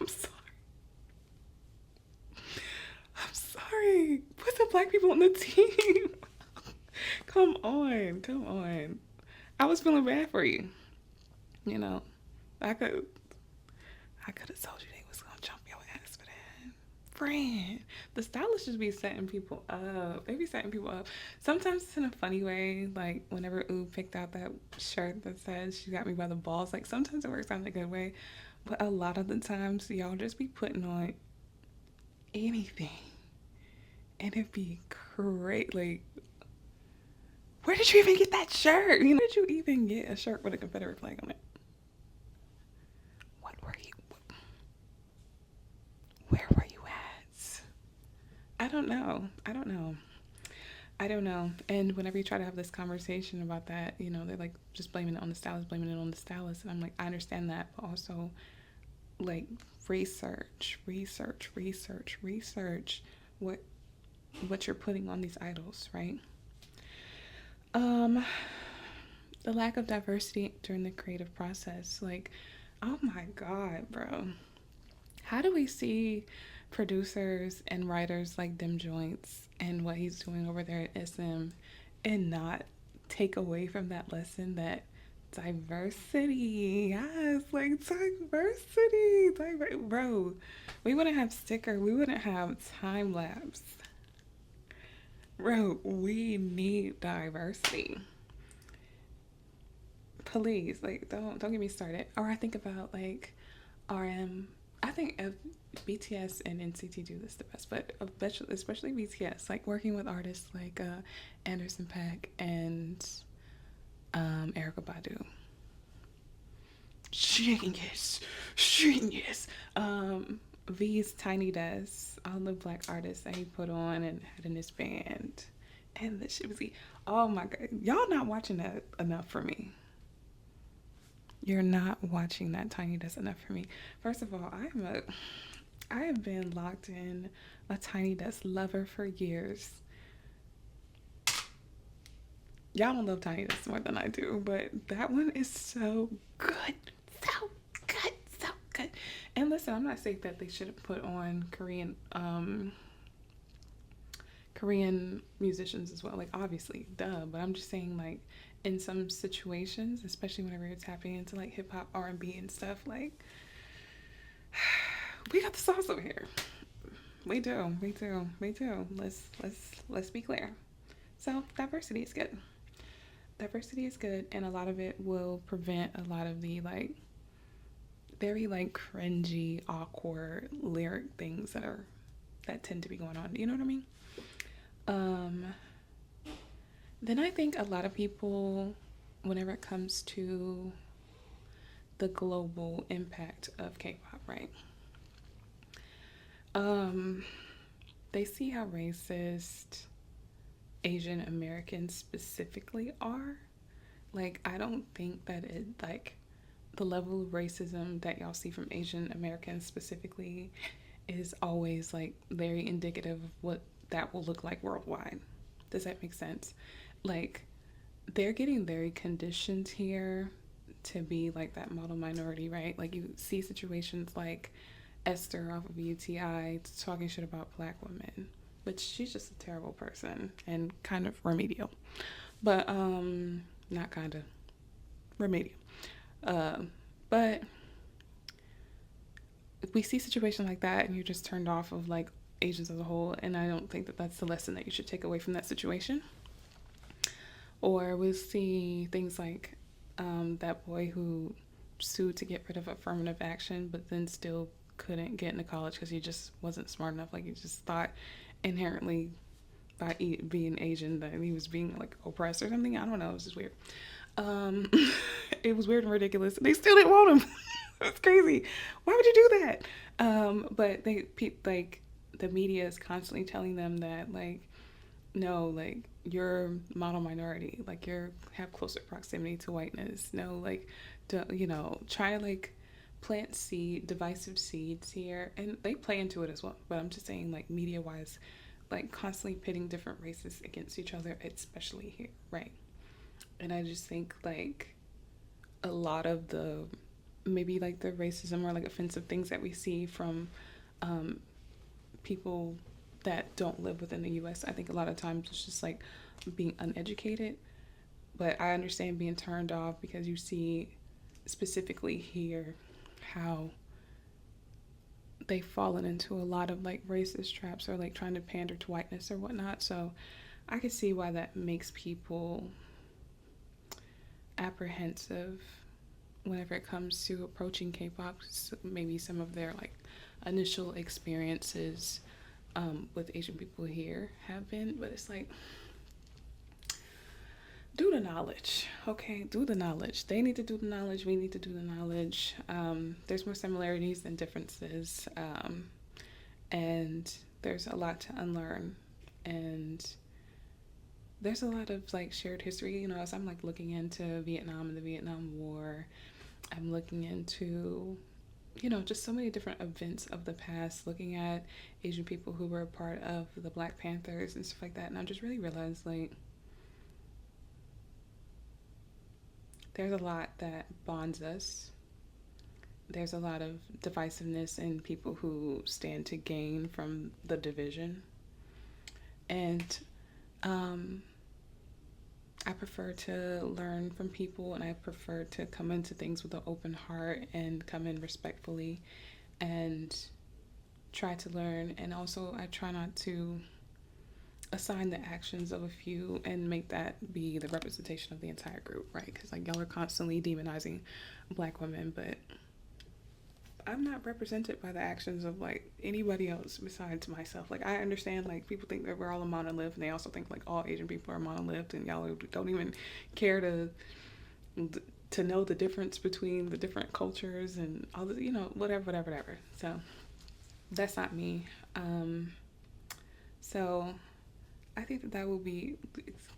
I'm sorry. Put the Black people on the team. Come on. I was feeling bad for you. You know, I could have told you they was gonna jump your ass, different. The stylists just be setting people up. They be setting people up. Sometimes it's in a funny way. Like whenever Ooh picked out that shirt that says "She got me by the balls," like sometimes it works out in a good way, but a lot of the times y'all just be putting on anything, and it'd be great. Like, where did you even get that shirt? You know, did you even get a shirt with a Confederate flag on it? What were you? Where were you at? I don't know. I don't know. I don't know. And whenever you try to have this conversation about that, you know, they're like just blaming it on the stylist, blaming it on the stylist. And I'm like, I understand that, but also like research what you're putting on these idols, right? Um, the lack of diversity during the creative process, like, oh my God, bro. How do we see producers and writers like them joints and what he's doing over there at SM and not take away from that lesson that diversity, yes, like diversity, bro. We wouldn't have sticker, we wouldn't have time lapse, bro. We need diversity. Please, like, don't get me started. Or I think about like RM. I think BTS and NCT do this the best, but especially BTS, like working with artists like Anderson .Paak and Erica Badu. Genius. V's Tiny Desk, all the black artists that he put on and had in his band, and the shit was oh my God, y'all not watching that enough for me. You're not watching that Tiny Desk enough for me. First of all, I have been locked in a Tiny Desk lover for years. Y'all don't love Tiny Desk more than I do, but that one is so good. So good. So good. And listen, I'm not saying that they shouldn't put on Korean musicians as well. Like obviously, duh. But I'm just saying like in some situations, especially whenever you're tapping into like hip hop, R&B and stuff, like we got the sauce over here. We do. Let's be clear. So diversity is good. Diversity is good, and a lot of it will prevent a lot of the like very like cringy, awkward lyric things that tend to be going on. You know what I mean? Then I think a lot of people, whenever it comes to the global impact of K-pop, right? They see how racist Asian Americans specifically are. Like, I don't think that it, like, the level of racism that y'all see from Asian Americans specifically is always, like, very indicative of what that will look like worldwide. Does that make sense? Like, they're getting very conditioned here to be, like, that model minority, right? Like, you see situations like Esther off of UTI talking shit about black women, but she's just a terrible person and kind of remedial. But not kind of remedial. But we see situations like that and you're just turned off of like Asians as a whole, and I don't think that that's the lesson that you should take away from that situation. Or we see things like that boy who sued to get rid of affirmative action but then still couldn't get into college because he just wasn't smart enough. Like he just thought inherently by being Asian that he was being like oppressed or something. I don't know. It was just weird. It was weird and ridiculous. They still didn't want him. It's crazy. Why would you do that? But like the media is constantly telling them that like no, like you're model minority, like you're have closer proximity to whiteness. No, like try to like plant divisive seeds here, and they play into it as well. But I'm just saying, like media wise, like constantly pitting different races against each other, especially here, right? And I just think like a lot of the maybe like the racism or like offensive things that we see from people that don't live within the US, I think a lot of times it's just like being uneducated. But I understand being turned off because you see specifically here how they've fallen into a lot of like racist traps or like trying to pander to whiteness or whatnot. So I can see why that makes people apprehensive whenever it comes to approaching K-pop. Maybe some of their like initial experiences with Asian people here have been, but it's like, do the knowledge, okay? Do the knowledge. They need to do the knowledge. We need to do the knowledge. There's more similarities than differences, and there's a lot to unlearn, and there's a lot of like shared history. You know, as I'm like looking into Vietnam and the Vietnam War, I'm looking into, you know, just so many different events of the past, looking at Asian people who were a part of the Black Panthers and stuff like that, and I just really realized like there's a lot that bonds us. There's a lot of divisiveness in people who stand to gain from the division. And I prefer to learn from people, and I prefer to come into things with an open heart and come in respectfully and try to learn. And also I try not to assign the actions of a few and make that be the representation of the entire group, right? Because like y'all are constantly demonizing Black women, but I'm not represented by the actions of like anybody else besides myself. Like I understand like people think that we're all a monolith, and they also think like all Asian people are monolith, and y'all don't even care to know the difference between the different cultures and all the, you know, whatever. So that's not me. So I think that will be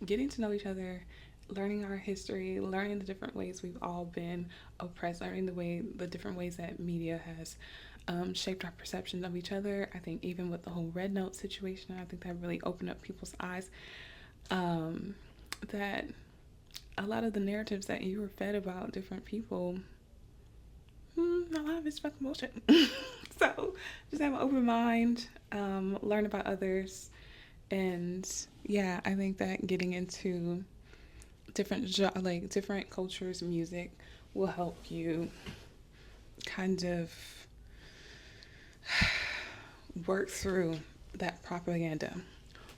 getting to know each other, learning our history, learning the different ways we've all been oppressed, learning the different ways that media has shaped our perception of each other. I think even with the whole Red Note situation, I think that really opened up people's eyes, that a lot of the narratives that you were fed about different people, a lot of it's fucking bullshit. So just have an open mind, learn about others. And yeah, I think that getting into different cultures, music will help you kind of work through that propaganda,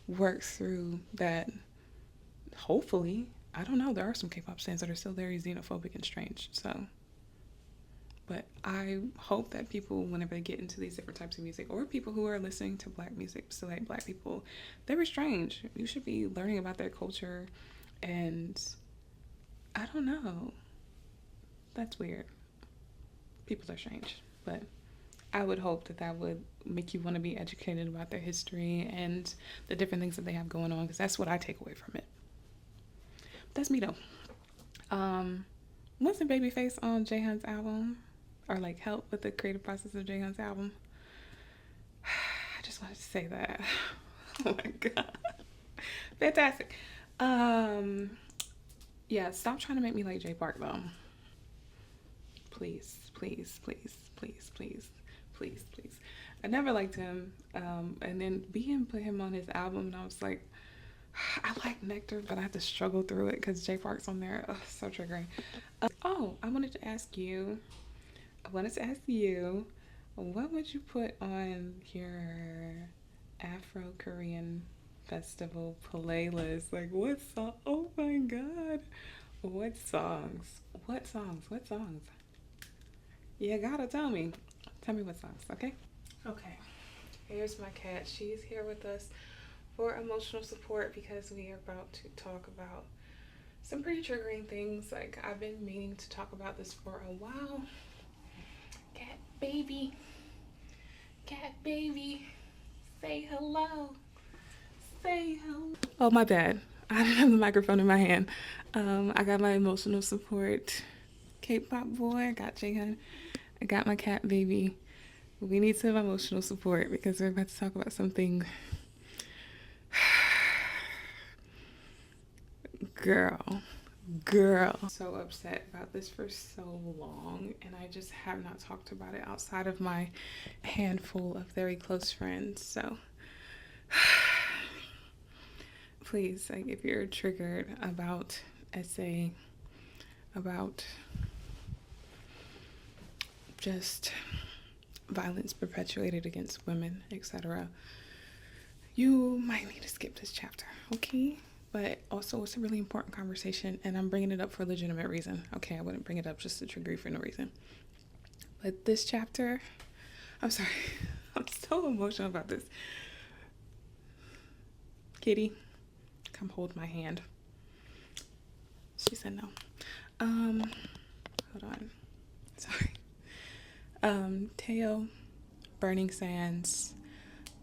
work through that. Hopefully, I don't know, there are some K-pop stans that are still very xenophobic and strange, so. But I hope that people, whenever they get into these different types of music, or people who are listening to Black music, so like Black people, they were strange. You should be learning about their culture, and I don't know. That's weird. People are strange, but I would hope that that would make you want to be educated about their history and the different things that they have going on, because that's what I take away from it. That's me though. Wasn't Babyface on Jaehyun's album? Or like help with the creative process of Jaehyun's album? I just wanted to say that. Oh my god. Fantastic. Yeah, stop trying to make me like Jay Park though. Please. I never liked him. And then BM put him on his album, and I was like, I like Nectar, but I have to struggle through it because Jay Park's on there. Ugh, so triggering. I wanted to ask you, what would you put on your Afro Korean Festival playlist? Like, what song? Oh my god. What songs? You gotta tell me. Tell me what songs, okay? Okay. Here's my cat. She's here with us for emotional support because we are about to talk about some pretty triggering things. Like, I've been meaning to talk about this for a while. Cat baby, say hello. Oh, my bad. I didn't have the microphone in my hand. I got my emotional support K-pop boy. I got Jaehyun. I got my cat baby. We need some emotional support because we're about to talk about something. Girl. So upset about this for so long, and I just have not talked about it outside of my handful of very close friends. So please, like, if you're triggered about about just violence perpetuated against women, etc., you might need to skip this chapter, okay? But also, it's a really important conversation, and I'm bringing it up for a legitimate reason. Okay, I wouldn't bring it up just to trigger you for no reason. But this chapter, I'm sorry, I'm so emotional about this. Kitty, come hold my hand. She said no. Hold on. Sorry. Taeil, Burning Sands,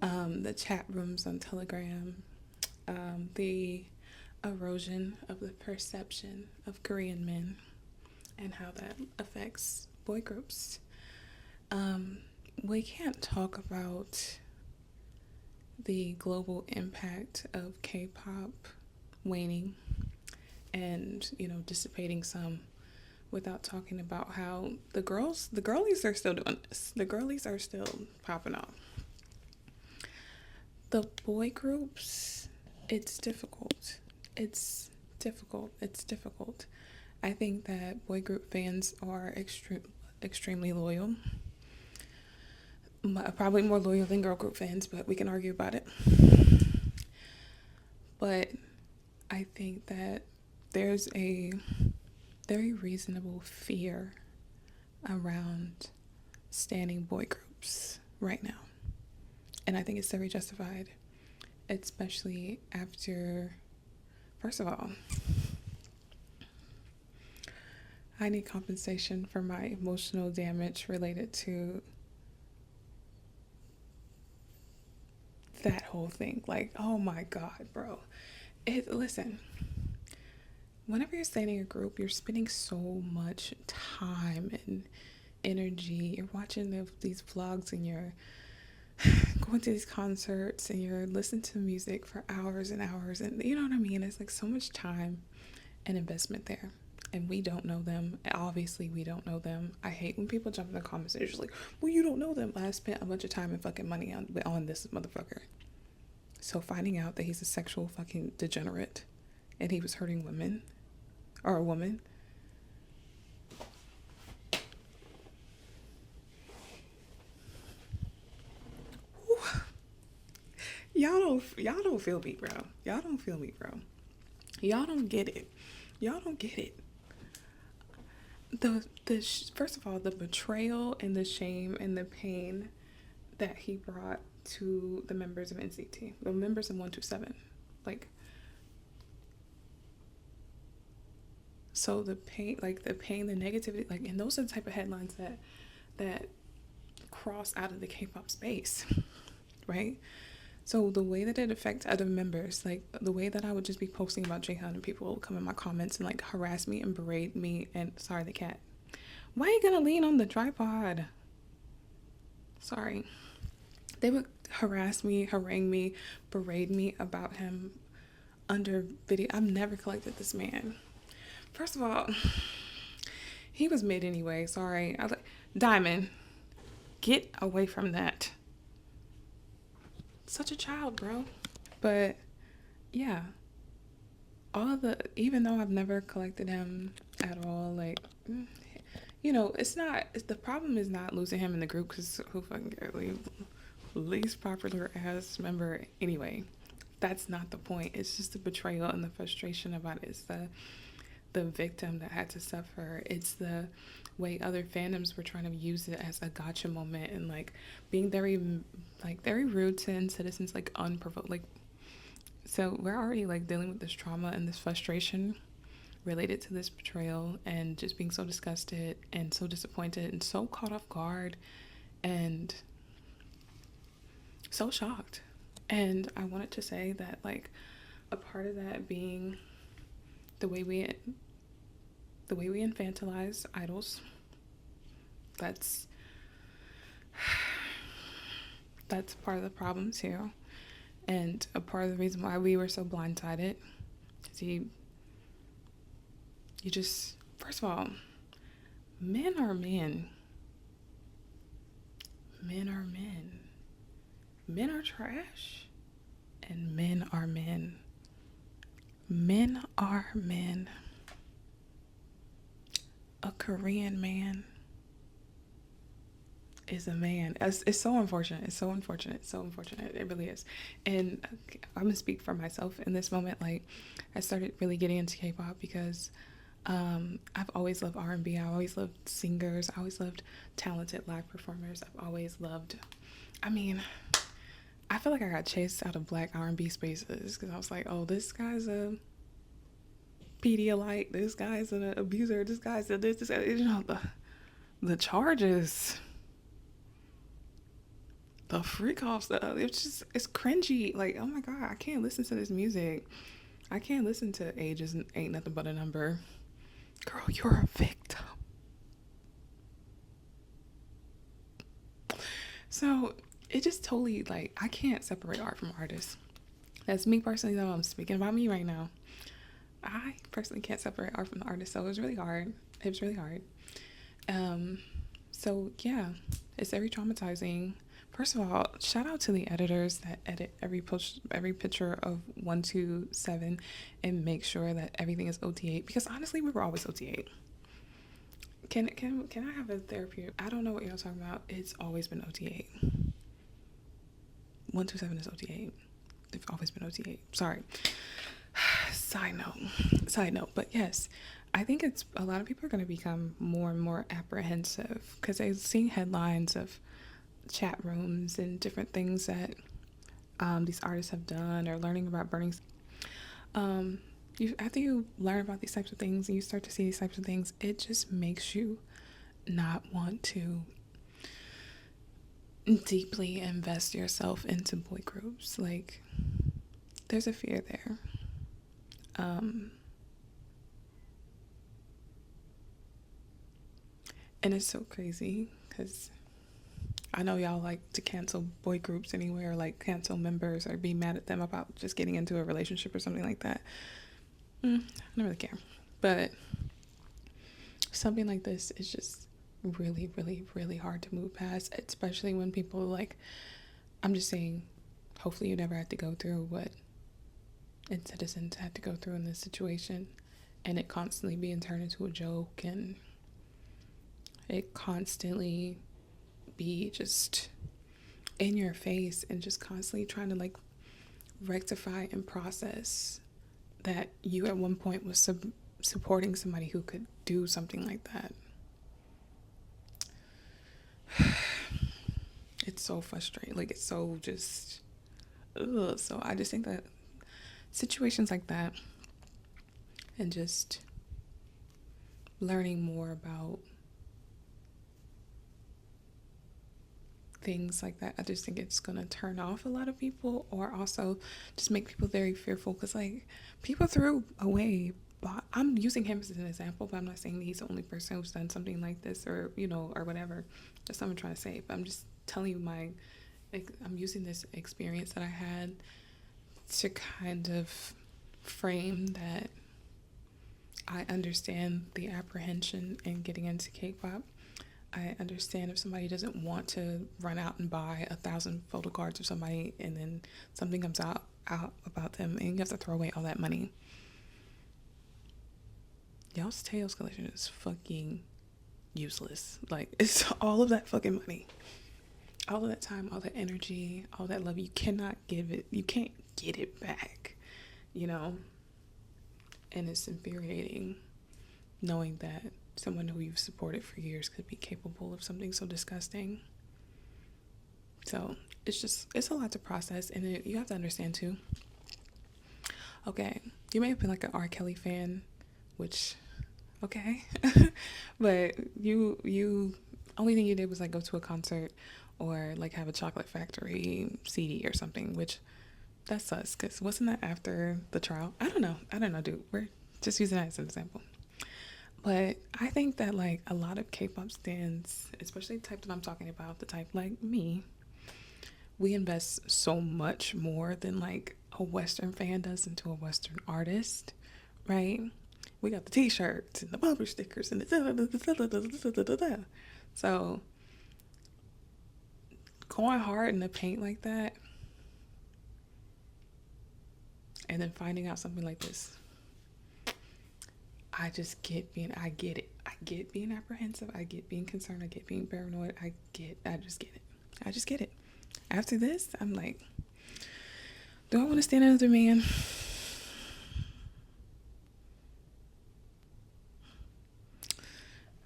the chat rooms on Telegram, the erosion of the perception of Korean men and how that affects boy groups. We can't talk about the global impact of K-pop waning and, dissipating some without talking about how the girlies are still doing this. The girlies are still popping off. The boy groups, it's difficult. It's difficult. I think that boy group fans are extremely loyal. Probably more loyal than girl group fans, but we can argue about it. But I think that there's a very reasonable fear around standing boy groups right now. And I think it's very justified, especially after, first of all, I need compensation for my emotional damage related to that whole thing. Like, oh my God, bro. Listen, whenever you're standing a group, you're spending so much time and energy. You're watching these vlogs and you're going to these concerts and you're listening to music for hours and hours. And you know what I mean? It's like so much time and investment there. And we don't know them. Obviously, we don't know them. I hate when people jump in the comments and they're just like, well, you don't know them. I spent a bunch of time and fucking money on this motherfucker. So finding out that he's a sexual fucking degenerate and he was hurting women or a woman. Y'all don't feel me, bro. Y'all don't feel me, bro. Y'all don't get it. Y'all don't get it. First of all, the betrayal and the shame and the pain that he brought to the members of NCT, the members of 127, like, so the pain, the negativity, like, and those are the type of headlines that cross out of the K-pop space, right? So the way that it affects other members, like the way that I would just be posting about Jaehyun and people would come in my comments and like harass me and berate me and sorry, the cat. Why are you gonna lean on the tripod? Sorry. They would harass me, harangue me, berate me about him under video. I've never collected this man. First of all, he was mid anyway. Sorry. Diamond, get away from that. Such a child, bro. But yeah, even though I've never collected him at all, like, the problem is not losing him in the group, because who fucking cares? Least popular ass member anyway. That's not the point. It's just the betrayal and the frustration about it. It's the victim that had to suffer. It's the way other fandoms were trying to use it as a gotcha moment and like being very rude to nctzens, like unprovoked. Like, so we're already like dealing with this trauma and this frustration related to this betrayal and just being so disgusted and so disappointed and so caught off guard and so shocked. And I wanted to say that, like, a part of that being the way we infantilize idols, that's part of the problem too, and a part of the reason why we were so blindsided. Because you just, first of all, men are men. Men are men. Men are trash, and men are men. Men are men. A Korean man is a man. It's so unfortunate. It's so unfortunate. It's so unfortunate. It really is. And I'm gonna speak for myself in this moment. Like, I started really getting into K-pop because I've always loved R&B. I always loved singers. I always loved talented live performers. I've always loved. I mean, I feel like I got chased out of black R&B spaces because I was like, oh, this guy's a Pedialyte. This guy's an abuser. This guy's a this. You know, the charges, the freak off stuff. It's cringy. Like, oh my god, I can't listen to this music. I can't listen to Ages Ain't Nothing But a Number. Girl, you're a victim. So it just totally, like, I can't separate art from artists. That's me personally, though. I'm speaking about me right now. I personally can't separate art from the artist, so it was really hard. It was really hard. So yeah, it's very traumatizing. First of all, shout out to the editors that edit every picture of 127 and make sure that everything is OT8, because honestly, we were always OT8. Can I have a therapy? I don't know what y'all talking about. It's always been OT8. 127 is OT8. They've always been OT8. Sorry. Side note. But yes, I think it's a lot of people are going to become more and more apprehensive because they've seen headlines of chat rooms and different things that these artists have done, or learning about burning. After you learn about these types of things and you start to see these types of things, it just makes you not want to deeply invest yourself into boy groups. Like, there's a fear there. And it's so crazy because I know y'all like to cancel boy groups anywhere, or like cancel members or be mad at them about just getting into a relationship or something like that. I don't really care. But something like this is just really, really, really hard to move past, especially when people, like, I'm just saying, hopefully you never have to go through what nctzens had to go through in this situation, and it constantly being turned into a joke, and it constantly be just in your face, and just constantly trying to, like, rectify and process that you at one point was supporting somebody who could do something like that. It's so frustrating. Like, it's so just ugh. So I just think that situations like that, and just learning more about things like that, I just think it's gonna turn off a lot of people, or also just make people very fearful, because, like, people threw away, but I'm using him as an example, but I'm not saying he's the only person who's done something like this, or, you know, or whatever. That's not what I'm trying to say, but I'm just telling you I'm using this experience that I had to kind of frame that I understand the apprehension in getting into K-pop. I understand if somebody doesn't want to run out and buy 1,000 photo cards of somebody, and then something comes out about them and you have to throw away all that money. Y'all's Taeil's collection is fucking useless. Like, it's all of that fucking money, all of that time, all that energy, all that love. You cannot give it. You can't get it back, you know? And it's infuriating knowing that someone who you've supported for years could be capable of something so disgusting. So it's a lot to process, and you have to understand too. Okay, you may have been like an R. Kelly fan, which, okay, but you only thing you did was like go to a concert or like have a Chocolate Factory CD or something, which that's us, because wasn't that after the trial? I don't know, dude. We're just using that as an example. But I think that, like, a lot of K-pop stans, especially the type that I'm talking about, the type like me, we invest so much more than, like, a Western fan does into a Western artist, right? We got the t-shirts and the bumper stickers and the so going hard in the paint like that, and then finding out something like this, I get it. I get being apprehensive. I get being concerned. I get being paranoid. I just get it. I just get it. After this, I'm like, do I want to stand another man?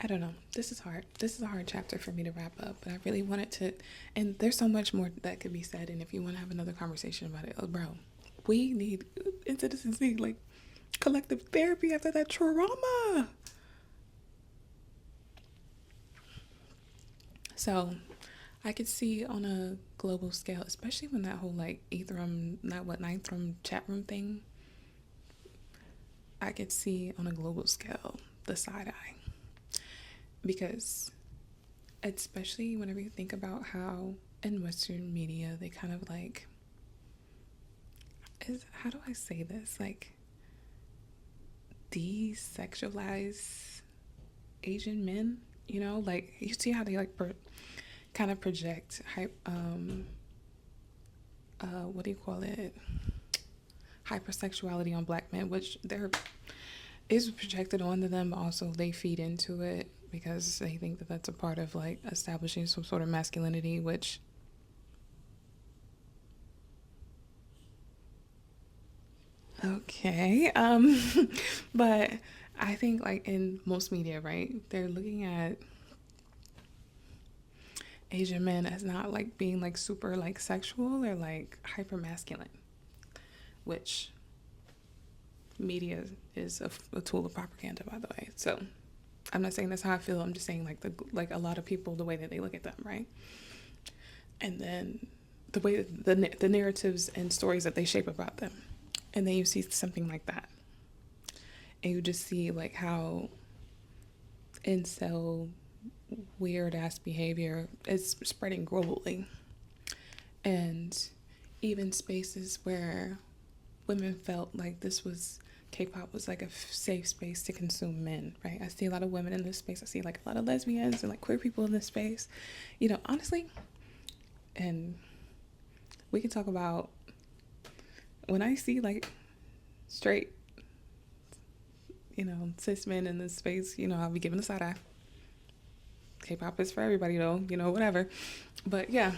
I don't know. This is hard. This is a hard chapter for me to wrap up, but I really wanted to, and there's so much more that could be said. And if you want to have another conversation about it, oh, bro, we need, nctzens need like collective therapy after that trauma. So I could see on a global scale, especially when that whole like ninth room chat room thing, I could see on a global scale the side eye. Because especially whenever you think about how in Western media they kind of like, how do I say this, like desexualize Asian men, you know, like you see how they like kind of project what do you call it, hypersexuality on black men, which there is projected onto them, but also they feed into it because they think that that's a part of like establishing some sort of masculinity, which okay. But I think like in most media, right, they're looking at Asian men as not like being like super like sexual or like hyper masculine, which media is a tool of propaganda, by the way. So I'm not saying that's how I feel. I'm just saying like a lot of people, the way that they look at them, right? And then the way the narratives and stories that they shape about them. And then you see something like that. And you just see like how incel weird ass behavior is spreading globally. And even spaces where women felt like K-pop was like a safe space to consume men, right? I see a lot of women in this space. I see like a lot of lesbians and like queer people in this space, you know, honestly. And we can talk about when I see like straight, you know, cis men in this space, you know, I'll be giving a side eye. K-pop is for everybody though, you know, whatever. But yeah,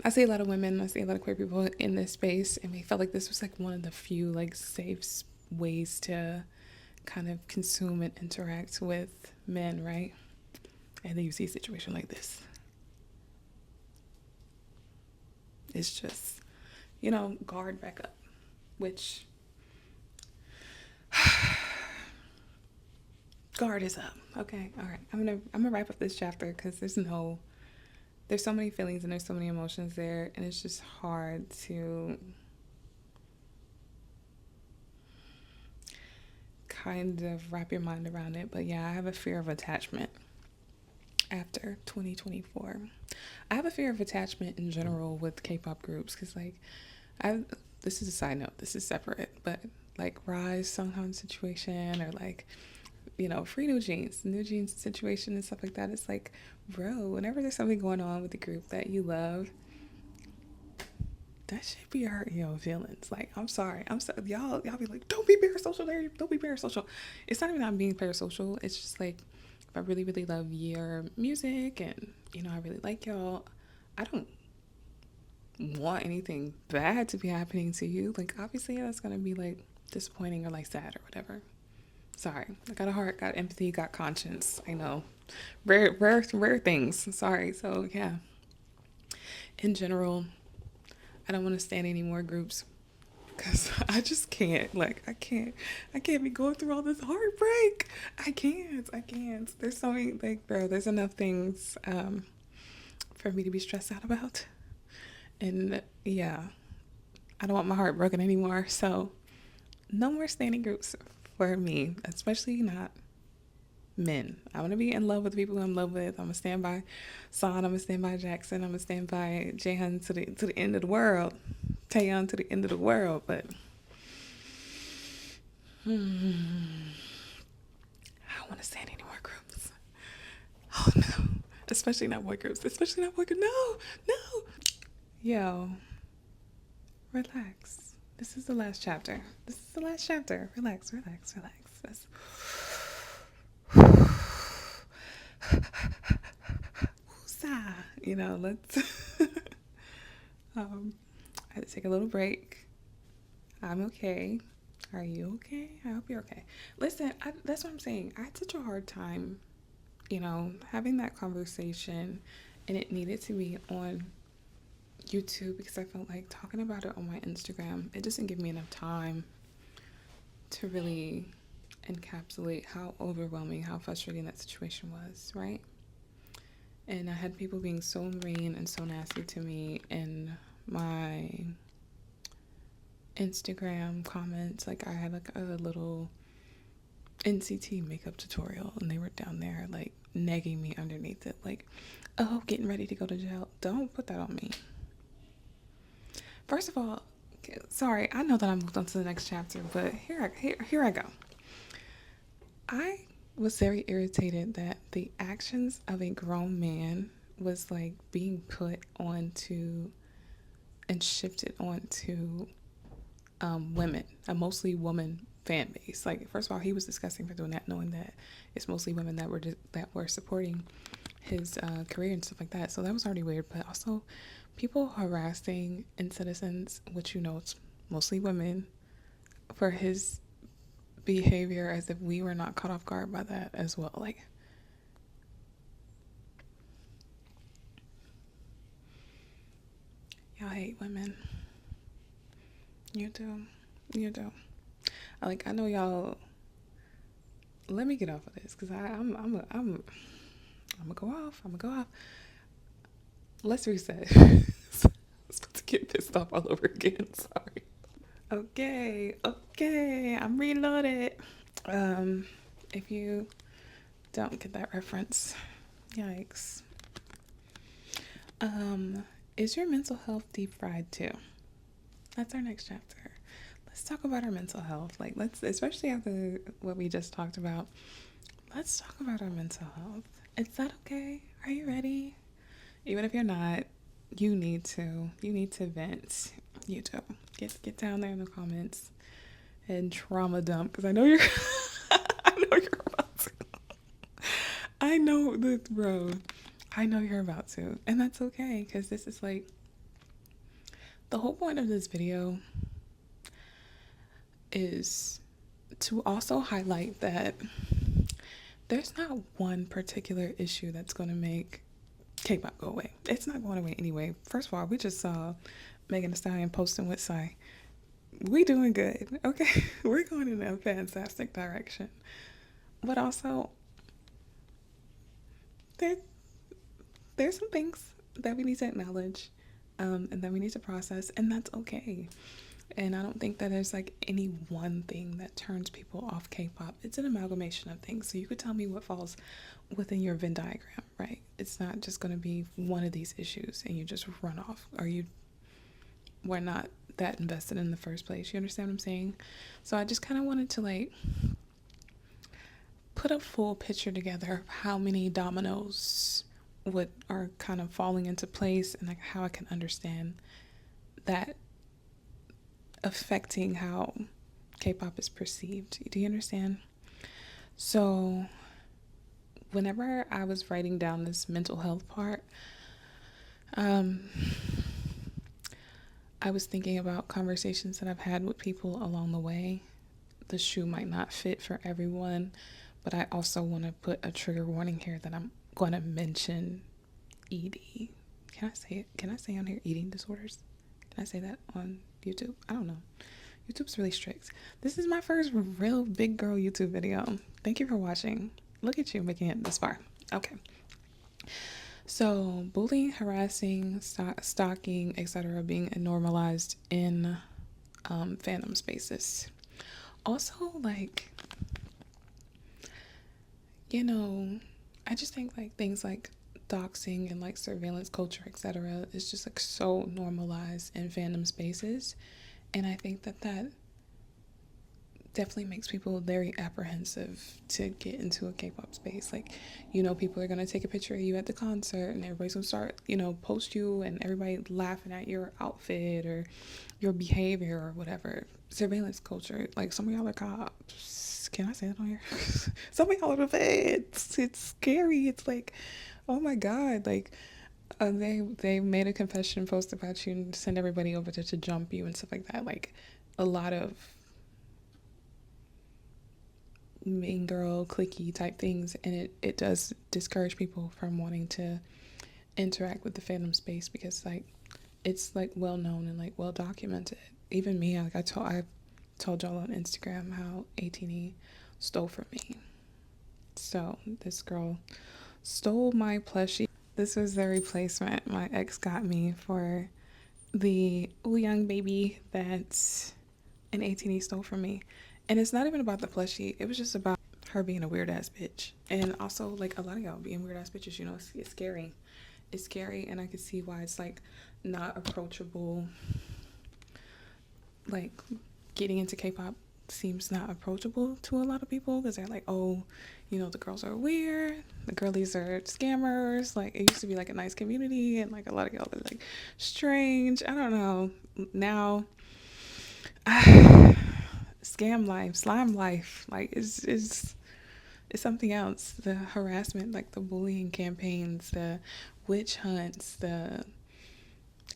I see a lot of women, I see a lot of queer people in this space, and we felt like this was like one of the few like safe ways to kind of consume and interact with men, right? And then you see a situation like this. It's just, you know, guard back up, which guard is up. Okay, all right. I'm gonna wrap up this chapter because there's so many feelings and there's so many emotions there, and it's just hard to kind of wrap your mind around it. But yeah, I have a fear of attachment after 2024. I have a fear of attachment in general with K-pop groups because like this is a side note, this is separate, but like Riize Sunghan situation, or like, you know, free NewJeans situation and stuff like that. It's like, bro, whenever there's something going on with the group that you love, that should be hurting your feelings. Like, I'm sorry. Y'all be like, don't be parasocial there. Don't be parasocial. It's not even I'm being parasocial. It's just like, if I really, really love your music and, you know, I really like y'all, I don't want anything bad to be happening to you. Like, obviously that's going to be like disappointing or like sad or whatever. Sorry. I got a heart, got empathy, got conscience. I know. Rare things. Sorry. So yeah. In general, I don't want to stand any more groups because I just can't. Like, I can't be going through all this heartbreak. I can't. There's so many, like, bro, there's enough things for me to be stressed out about. And yeah, I don't want my heart broken anymore. So no more standing groups for me, especially not men. I want to be in love with the people who I'm in love with. I'm gonna stand by Son. I'm gonna stand by Jackson. I'm gonna stand by Jaehyun to the end of the world. Taeyeon to the end of the world. But I don't want to stand any more groups. Oh no, especially not boy groups. Especially not boy groups. No. Yo, relax. This is the last chapter. Relax. Woosah. You know, let's I had to take a little break. I'm okay. Are you okay? I hope you're okay. Listen, that's what I'm saying. I had such a hard time, having that conversation, and it needed to be on YouTube because I felt like talking about it on my Instagram, it doesn't give me enough time to really encapsulate how overwhelming, how frustrating that situation was, right? And I had people being so mean and so nasty to me in my Instagram comments. Like I had like a little NCT makeup tutorial and they were down there like negging me underneath it, like, oh, getting ready to go to jail. Don't put that on me. First of all, sorry, I know that I moved on to the next chapter, but here I go. I was very irritated that the actions of a grown man was like being put onto and shifted onto women, a mostly woman fan base. Like, first of all, he was disgusting for doing that, knowing that it's mostly women that were supporting his career and stuff like that. So that was already weird. But also, people harassing nctzens, which it's mostly women, for his behavior, as if we were not caught off guard by that as well. Like, y'all hate women. You do. Like, I know y'all. Let me get off of this because I'm gonna go off. Let's reset. I was about to get pissed off all over again. Sorry. Okay. I'm reloaded. If you don't get that reference, yikes. Is your mental health deep fried too? That's our next chapter. Let's talk about our mental health. Like, especially after what we just talked about, let's talk about our mental health. Is that okay? Are you ready? Even if you're not, you need to vent. You do. Get down there in the comments and trauma dump, because I know you're I know you're about to. I know you're about to. And that's okay, because this is like the whole point of this video is to also highlight that there's not one particular issue that's going to make K-pop go away. It's not going away anyway. First of all, we just saw Megan Thee Stallion posting with Psy. We doing good, okay? We're going in a fantastic direction. But also, there's some things that we need to acknowledge, and that we need to process, and that's okay. And I don't think that there's like any one thing that turns people off K-pop. It's an amalgamation of things. So you could tell me what falls within your Venn diagram, right? It's not just going to be one of these issues and you just run off, or you were not that invested in the first place. You understand what I'm saying? So I just kind of wanted to like put a full picture together of how many dominoes are kind of falling into place, and like how I can understand that affecting how K-pop is perceived. Do you understand? So whenever I was writing down this mental health part, I was thinking about conversations that I've had with people along the way. The shoe might not fit for everyone, but I also want to put a trigger warning here that I'm going to mention ED. Can I say it? Can I say on here eating disorders? Can I say that on YouTube? I don't know. YouTube's really strict. This is my first real big girl YouTube video. Thank you for watching. Look at you making it this far. Okay. So bullying, harassing, stalking, etc. being normalized in fandom spaces. Also, like, I just think like things like doxing and like surveillance culture, etc. is just like so normalized in fandom spaces. And I think that definitely makes people very apprehensive to get into a K-pop space. Like, you know, people are gonna take a picture of you at the concert and everybody's gonna start, you know, post you and everybody laughing at your outfit or your behavior or whatever. Surveillance culture. Like, some of y'all are cops. Can I say that on here? Some of y'all are the feds. It's scary. It's like, oh my god. Like, they made a confession post about you and send everybody over to jump you and stuff like that. Like, a lot of mean girl cliquey type things, and it does discourage people from wanting to interact with the fandom space, because like it's like well known and like well documented. Even me, like I told y'all on Instagram how ATEEZ stole from me. So this girl stole my plushie. This was the replacement my ex got me for the young baby that an ATEEZ stole from me. And it's not even about the plushie. It was just about her being a weird ass bitch. And also, like, a lot of y'all being weird ass bitches, you know, it's scary. It's scary, and I can see why it's like not approachable. Like, getting into K-pop seems not approachable to a lot of people, because they're like, oh, you know, the girls are weird, the girlies are scammers. Like, it used to be like a nice community, and like a lot of y'all are like strange. I don't know. Now, scam life, slime life, like it's something else. The harassment, like the bullying campaigns, the witch hunts, the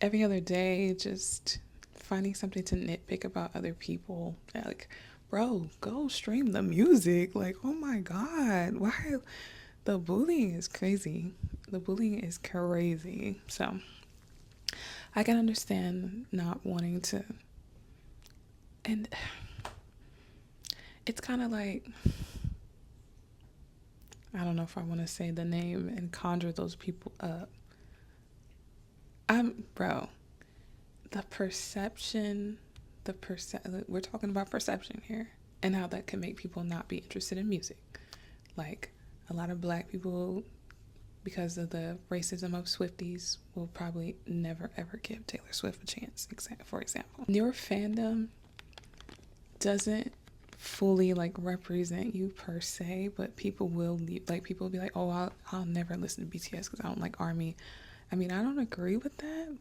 every other day just finding something to nitpick about other people. Like, bro, go stream the music. Like, oh my god, why? The bullying is crazy. The bullying is crazy. So I can understand not wanting to. And it's kind of like, I don't know if I want to say the name and conjure those people up. Bro, the perception, we're talking about perception here and how that can make people not be interested in music. Like, a lot of black people, because of the racism of Swifties, will probably never ever give Taylor Swift a chance, for example. Your fandom doesn't fully like represent you per se, but people will people will be like, oh, I'll never listen to BTS because I don't like ARMY. I mean, I don't agree with that,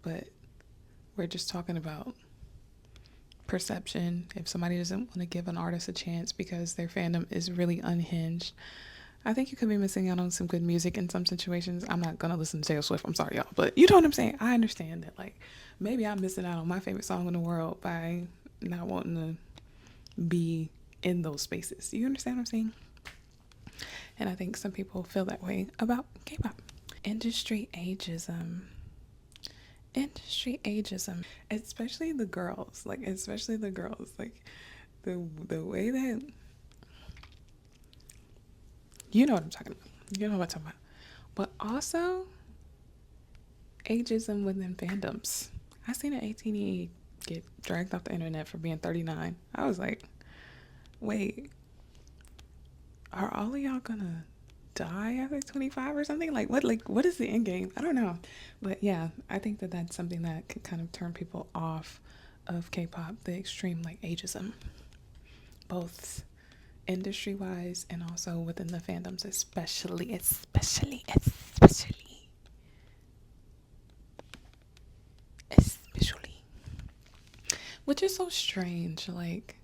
but we're just talking about perception. If somebody doesn't want to give an artist a chance because their fandom is really unhinged, I think you could be missing out on some good music in some situations. I'm not gonna listen to Taylor Swift, I'm sorry y'all, but you know what I'm saying. I understand that, like, maybe I'm missing out on my favorite song in the world by not wanting to be in those spaces. You understand what I'm saying? And I think some people feel that way about K-pop. Industry ageism, especially the girls, like the way that, you know what I'm talking about. You know what I'm talking about. But also ageism within fandoms. I seen an ATEEZ get dragged off the internet for being 39. I was like, wait, are all of y'all gonna die after 25 or something? Like, what is the end game? I don't know. But yeah, I think that that's something that could kind of turn people off of K-pop, the extreme like ageism, both industry wise and also within the fandoms, especially which is so strange. Like,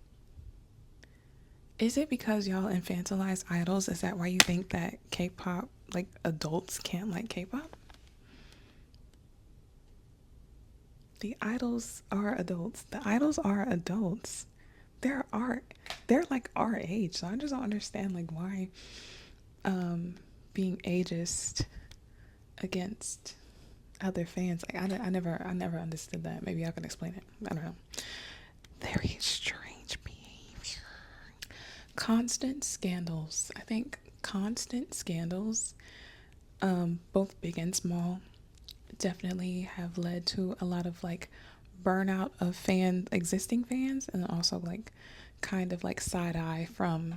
is it because y'all infantilize idols? Is that why you think that K-pop, like, adults can't like K-pop? The idols are adults. They're like our age. So I just don't understand like why being ageist against other fans. Like, I never understood that. Maybe I can explain it. I don't know. Very strange behavior. Constant scandals. I think constant scandals, both big and small, definitely have led to a lot of like burnout of existing fans, and also like kind of like side eye from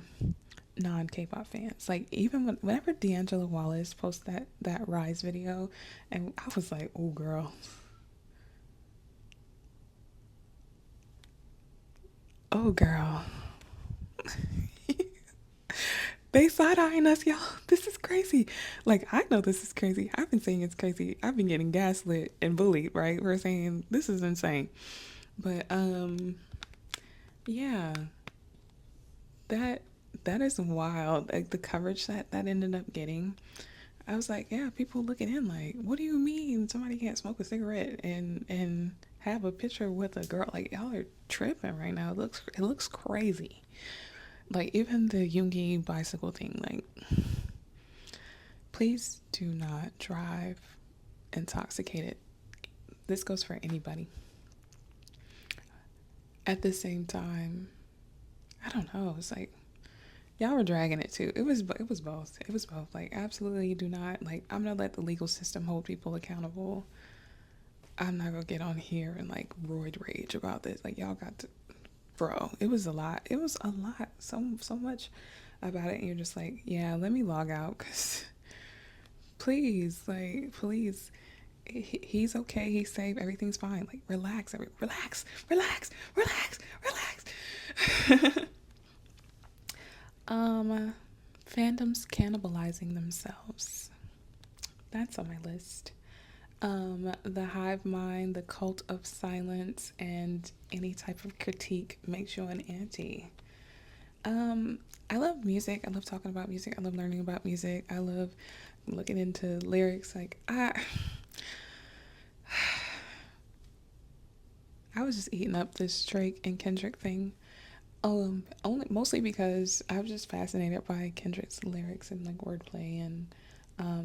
non K-pop fans. Like, even whenever D'Angelo Wallace posted that Riize video, and I was like, oh girl, Oh, girl. They side-eyeing us, y'all. This is crazy. Like, I know this is crazy. I've been saying it's crazy. I've been getting gaslit and bullied, right? We're saying this is insane. But yeah, that that is wild. Like the coverage that ended up getting. I was like, yeah, people looking in like, what do you mean somebody can't smoke a cigarette and have a picture with a girl? Like, y'all are tripping right now. It looks crazy. Like even the Yoongi bicycle thing, like please do not drive intoxicated. This goes for anybody. At the same time, I don't know. It's like y'all were dragging it too. It was both. It was both. Like absolutely do not like. I'm gonna let the legal system hold people accountable. I'm not gonna get on here and like roid rage about this. Like y'all got to, bro. It was a lot. It was a lot. So much about it. And you're just like, yeah. Let me log out because please, like, please. He's okay. He's safe. Everything's fine. Like, relax. Relax. Relax. Relax. Relax. Fandoms cannibalizing themselves. That's on my list. The hive mind, the cult of silence, and any type of critique makes you an anti. I love music. I love talking about music. I love learning about music. I love looking into lyrics. Like I was just eating up this Drake and Kendrick thing. Only mostly because I was just fascinated by Kendrick's lyrics and like wordplay and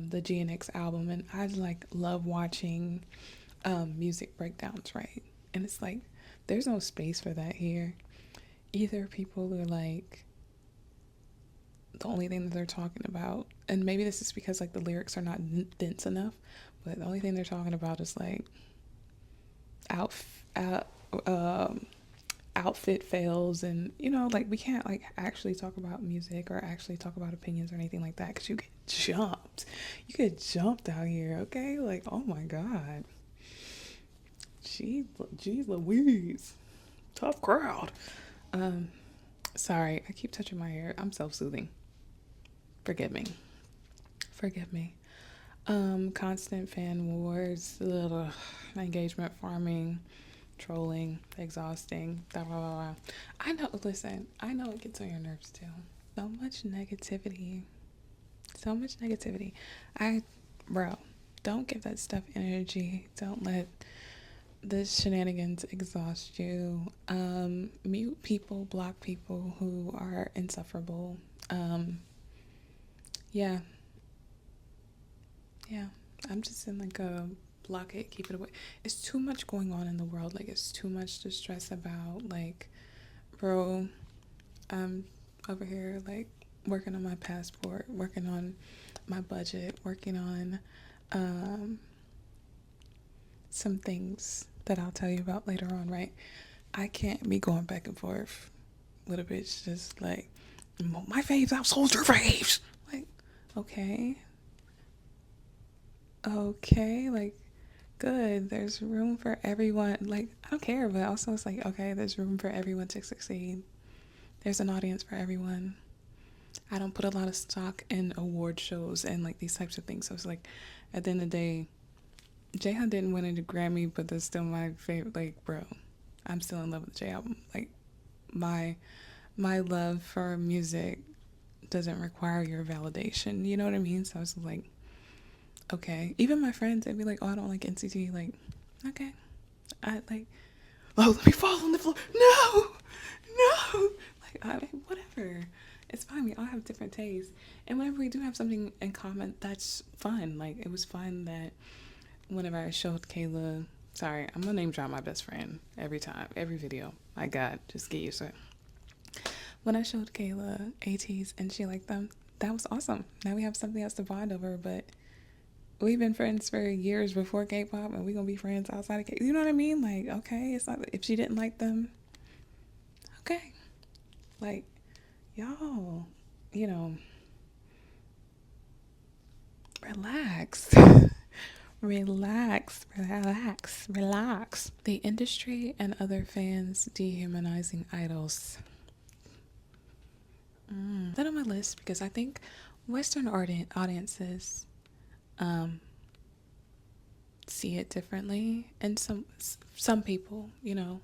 the GNX album, and I like love watching music breakdowns, right? And it's like there's no space for that here. Either people are like the only thing that they're talking about, and maybe this is because like the lyrics are not dense enough, but the only thing they're talking about is like out, out outfit fails, and you know, like we can't like actually talk about music or actually talk about opinions or anything like that because you get jumped out here, okay? Like, oh my god, geez Louise, tough crowd. um Sorry, I keep touching my hair. I'm self-soothing. Forgive me. Constant fan wars, ugh, engagement farming, trolling, exhausting, blah, blah, blah, blah. I know, listen, I know it gets on your nerves too. So much negativity. So much negativity. Bro, don't give that stuff energy. Don't let the shenanigans exhaust you. Mute people, block people who are insufferable. Yeah, yeah. I'm just in like a block it, keep it away. It's too much going on in the world. Like it's too much to stress about. Like, bro, I'm over here like working on my passport, working on my budget, working on some things that I'll tell you about later on, right? I can't be going back and forth with a bitch just like my faves outsold your faves. Like, okay, okay, like good. There's room for everyone. Like, I don't care, but also it's like, okay, there's room for everyone to succeed. There's an audience for everyone. I don't put a lot of stock in award shows and like these types of things. So it's like, at the end of the day, Jaehyun didn't win a Grammy, but that's still my favorite. Like, bro, I'm still in love with the J album. Like, my love for music doesn't require your validation. You know what I mean? So it's like, okay. Even my friends, they'd be like, "Oh, I don't like NCT." Like, okay, I like. Oh, let me fall on the floor. No, no. Like, whatever. It's fine. We all have different tastes, and whenever we do have something in common, that's fun. Like, it was fun that whenever I showed Kayla. Sorry, I'm gonna name drop my best friend every time, every video. My God, just get used to it. When I showed Kayla ATEEZ and she liked them, that was awesome. Now we have something else to bond over, but we've been friends for years before K-pop, and we're gonna be friends outside of K. You know what I mean? Like, okay, it's not if she didn't like them, okay. Like, y'all, you know, relax. Relax, relax, relax. The industry and other fans dehumanizing idols. That on my list because I think Western audiences see it differently, and some people, you know,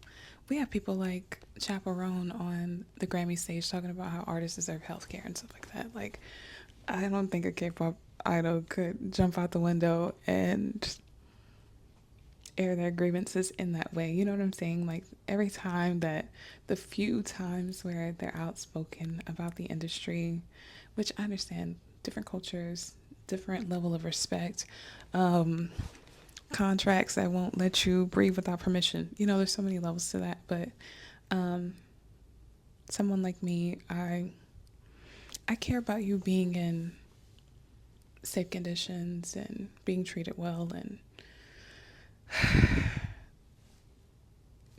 we have people like Chaperone on the Grammy stage talking about how artists deserve healthcare and stuff like that. Like, I don't think a K-pop idol could jump out the window and air their grievances in that way. You know what I'm saying? Like, every time that the few times where they're outspoken about the industry, which I understand, different cultures, different level of respect, contracts that won't let you breathe without permission. You know, there's so many levels to that. But someone like me, I care about you being in safe conditions and being treated well, and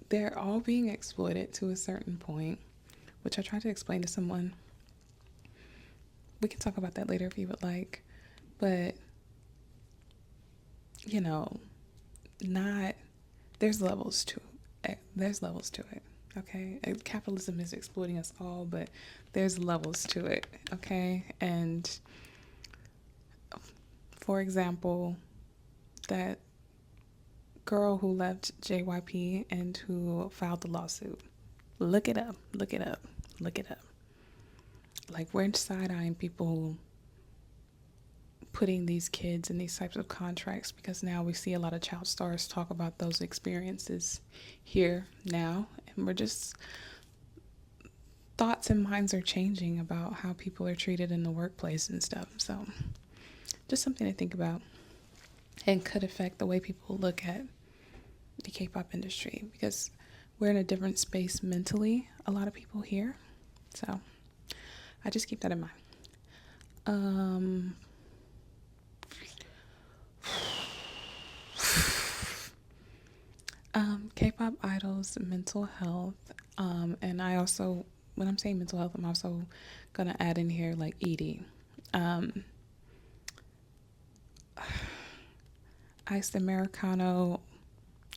they're all being exploited to a certain point, which I tried to explain to someone. We can talk about that later if you would like, but you know, there's levels to it. Okay, capitalism is exploiting us all, but there's levels to it. Okay, and for example, that girl who left JYP and who filed the lawsuit, look it up. Like, we're side-eyeing people putting these kids in these types of contracts because now we see a lot of child stars talk about those experiences here now, and we're just, thoughts and minds are changing about how people are treated in the workplace and stuff. So just something to think about, and could affect the way people look at the K-pop industry, because we're in a different space mentally, a lot of people here. So I just keep that in mind. K-pop idols' mental health, and I also, when I'm saying mental health, I'm also gonna add in here like eating, iced Americano,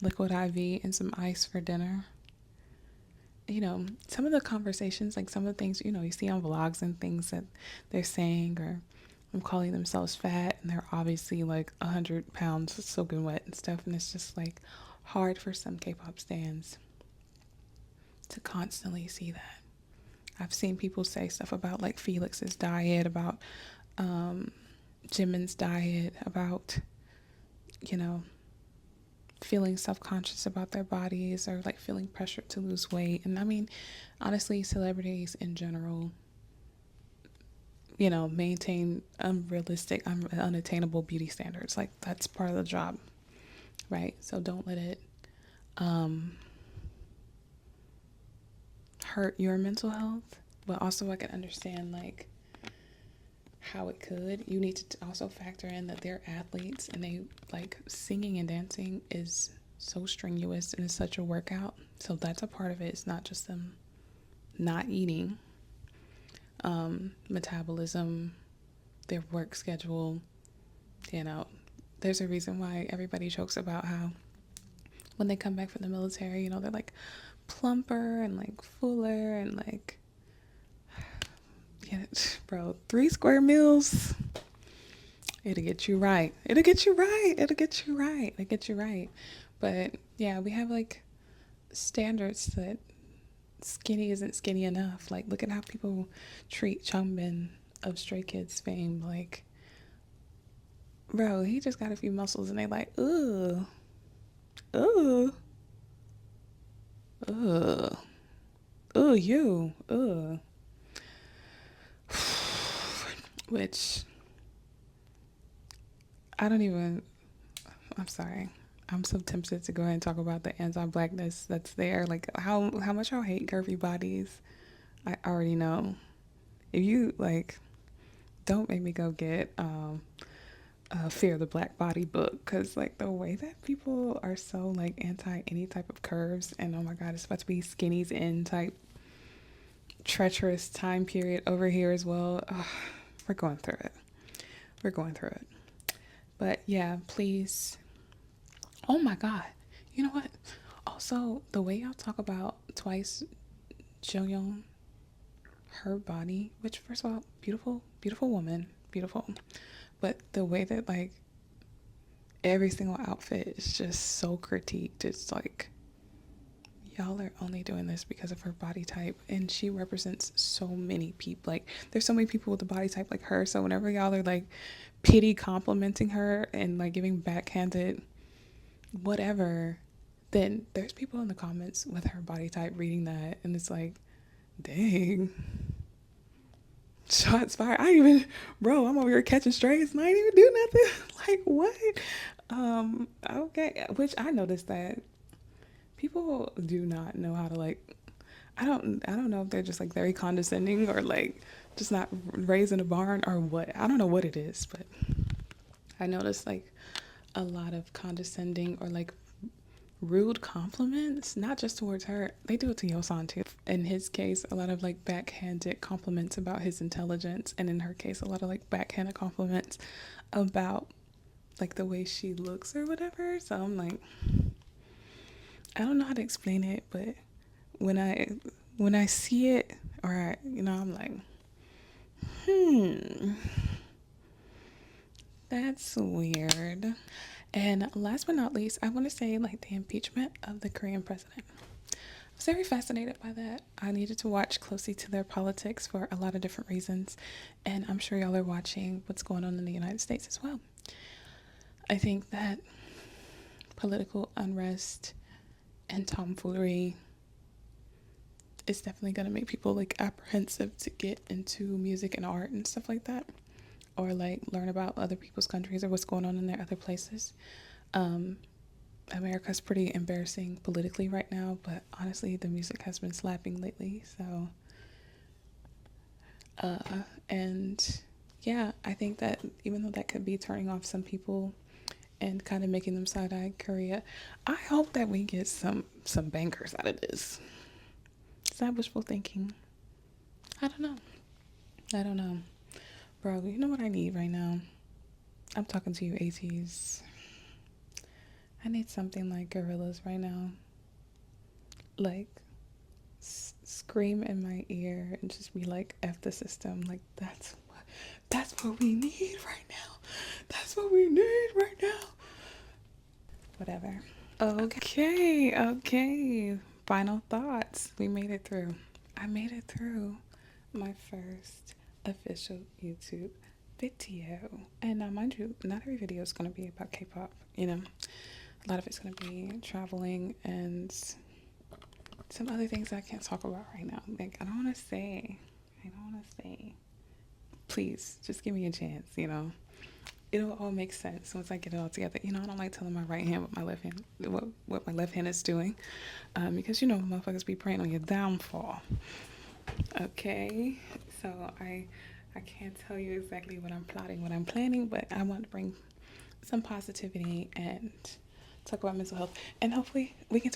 liquid IV, and some ice for dinner. You know, some of the conversations, like some of the things, you know, you see on vlogs and things that they're saying, or I'm calling themselves fat, and they're obviously like 100 pounds soaking wet and stuff, and it's just like hard for some K-pop stans to constantly see that. I've seen people say stuff about like Felix's diet, about Jimin's diet, about, you know, feeling self-conscious about their bodies, or like feeling pressure to lose weight. And I mean, honestly, celebrities in general, you know, maintain unrealistic, unattainable beauty standards. Like, that's part of the job, right? So don't let it hurt your mental health. But also, I can understand like how it could. You need to also factor in that they're athletes, and they, like, singing and dancing is so strenuous and it's such a workout. So that's a part of it. It's not just them not eating. Metabolism, their work schedule, you know, there's a reason why everybody jokes about how when they come back from the military, you know, they're like plumper and like fuller, and like, yeah, bro, 3 square meals, it'll get you right. But yeah, we have like standards that skinny isn't skinny enough. Like, look at how people treat Changbin of Stray Kids fame. Like, bro, he just got a few muscles, and they like, ugh, you, which I'm sorry. I'm so tempted to go ahead and talk about the anti-blackness that's there. Like, how much y'all hate curvy bodies. I already know. If you, like, don't make me go get Fear the Black Body book, because like the way that people are so like anti any type of curves, and oh my god, it's about to be skinnies in type treacherous time period over here as well. We're going through it. But yeah, please. Oh my God. You know what? Also, the way y'all talk about Twice Joyoung, her body, which first of all, beautiful, beautiful woman, beautiful. But the way that like every single outfit is just so critiqued. It's like y'all are only doing this because of her body type, and she represents so many people. Like there's so many people with a body type like her. So whenever y'all are like pity complimenting her and like giving backhanded whatever, then there's people in the comments with her body type reading that, and it's like, dang, shots fired. I'm over here catching strays and I ain't even do nothing. Like what? Okay, which I noticed that people do not know how to like. I don't know if they're just like very condescending or like just not raised in a barn or what. I don't know what it is, but I noticed like a lot of condescending or like rude compliments, not just towards her. They do it to Yosan too. In his case, a lot of like backhanded compliments about his intelligence, and in her case, a lot of like backhanded compliments about like the way she looks or whatever. So I'm like, I don't know how to explain it, but when I see it, or I'm like, that's weird. And last but not least, I want to say like the impeachment of the Korean president. I was very fascinated by that. I needed to watch closely to their politics for a lot of different reasons, and I'm sure y'all are watching what's going on in the United States as well. I think that political unrest and tomfoolery is definitely going to make people like apprehensive to get into music and art and stuff like that, or like learn about other people's countries or what's going on in their other places. America's pretty embarrassing politically right now, but honestly the music has been slapping lately. So and yeah, I think that even though that could be turning off some people and kind of making them side-eye Korea, I hope that we get some bangers out of this. Is that wishful thinking? I don't know, bro. You know what I need right now? I'm talking to you, ATEEZ. I need something like Gorillas right now. Like scream in my ear and just be like, F the system. Like that's what we need right now. That's what we need right now. Whatever. Okay. Final thoughts. We made it through. I made it through my first official YouTube video. And now, mind you, not every video is going to be about K-pop. A lot of it's going to be traveling and some other things I can't talk about right now. Like, I don't want to say. Please, just give me a chance, It'll all make sense once I get it all together. I don't like telling my right hand what my left hand, what my left hand is doing, because motherfuckers be praying on your downfall. Okay, so I can't tell you exactly what I'm plotting, what I'm planning, but I want to bring some positivity and talk about mental health, and hopefully we can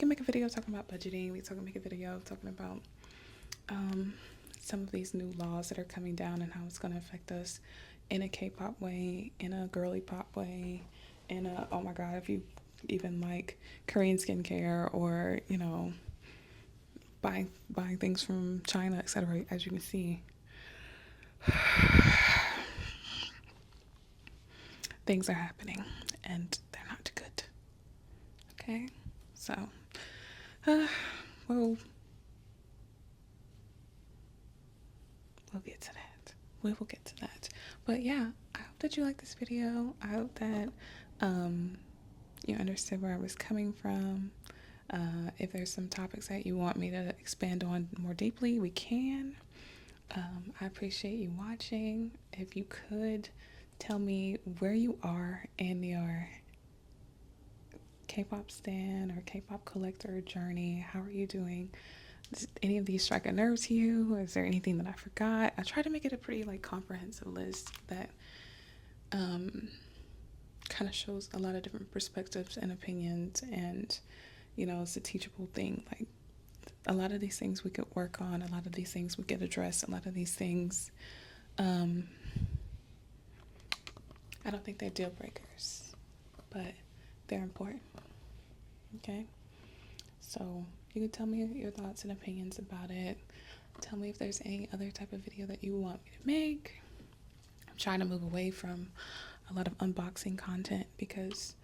make a video talking about budgeting. We can make a video talking about some of these new laws that are coming down and how it's going to affect us in a K-pop way, in a girly pop way, in a, oh my God, if you even like Korean skincare or, buying things from China, etc. As you can see, things are happening and they're not good. Okay, so we'll get to that. We will get to that. But yeah, I hope that you like this video. I hope that you understood where I was coming from. If there's some topics that you want me to expand on more deeply, we can. I appreciate you watching. If you could tell me where you are in your K-pop stan or K-pop collector journey. How are you doing? Does any of these strike a nerve to you? Is there anything that I forgot? I try to make it a pretty comprehensive list that kind of shows a lot of different perspectives and opinions, and it's a teachable thing. Like a lot of these things we could work on, a lot of these things we could address, a lot of these things I don't think they're deal breakers, but they're important. Okay? So you can tell me your thoughts and opinions about it. Tell me if there's any other type of video that you want me to make. I'm trying to move away from a lot of unboxing content because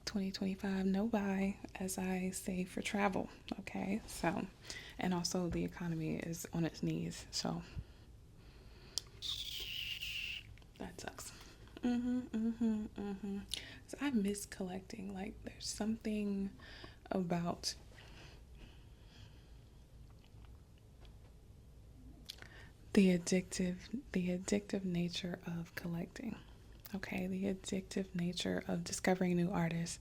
2025 no buy, as I say, for travel. Okay, so, and also the economy is on its knees, so that sucks. So I miss collecting. Like, there's something about the addictive nature of collecting. Okay, the addictive nature of discovering new artists,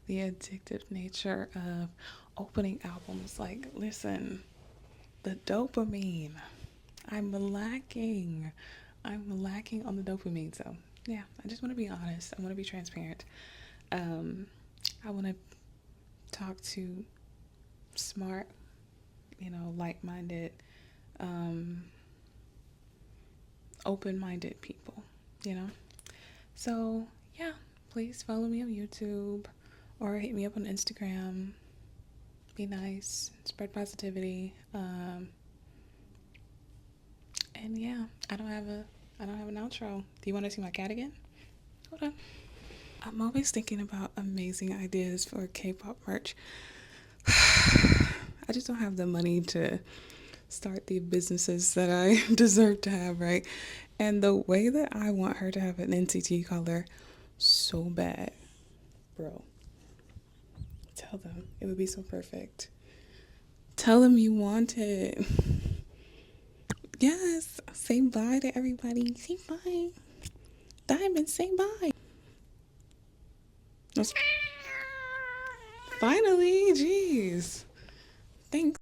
the addictive nature of opening albums. Like, listen, the dopamine. I'm lacking. I'm lacking on the dopamine. So yeah, I just want to be honest. I want to be transparent. I want to talk to smart, like-minded, open-minded people, So yeah, please follow me on YouTube or hit me up on Instagram. Be nice, spread positivity. And yeah, I don't have an outro. Do you want to see my cat again? Hold on. I'm always thinking about amazing ideas for K-pop merch. I just don't have the money to start the businesses that I deserve to have, right? And the way that I want her to have an NCT color so bad, bro. Tell them. It would be so perfect. Tell them you want it. Yes. Say bye to everybody. Say bye. Diamond, say bye. Finally, jeez. Thanks.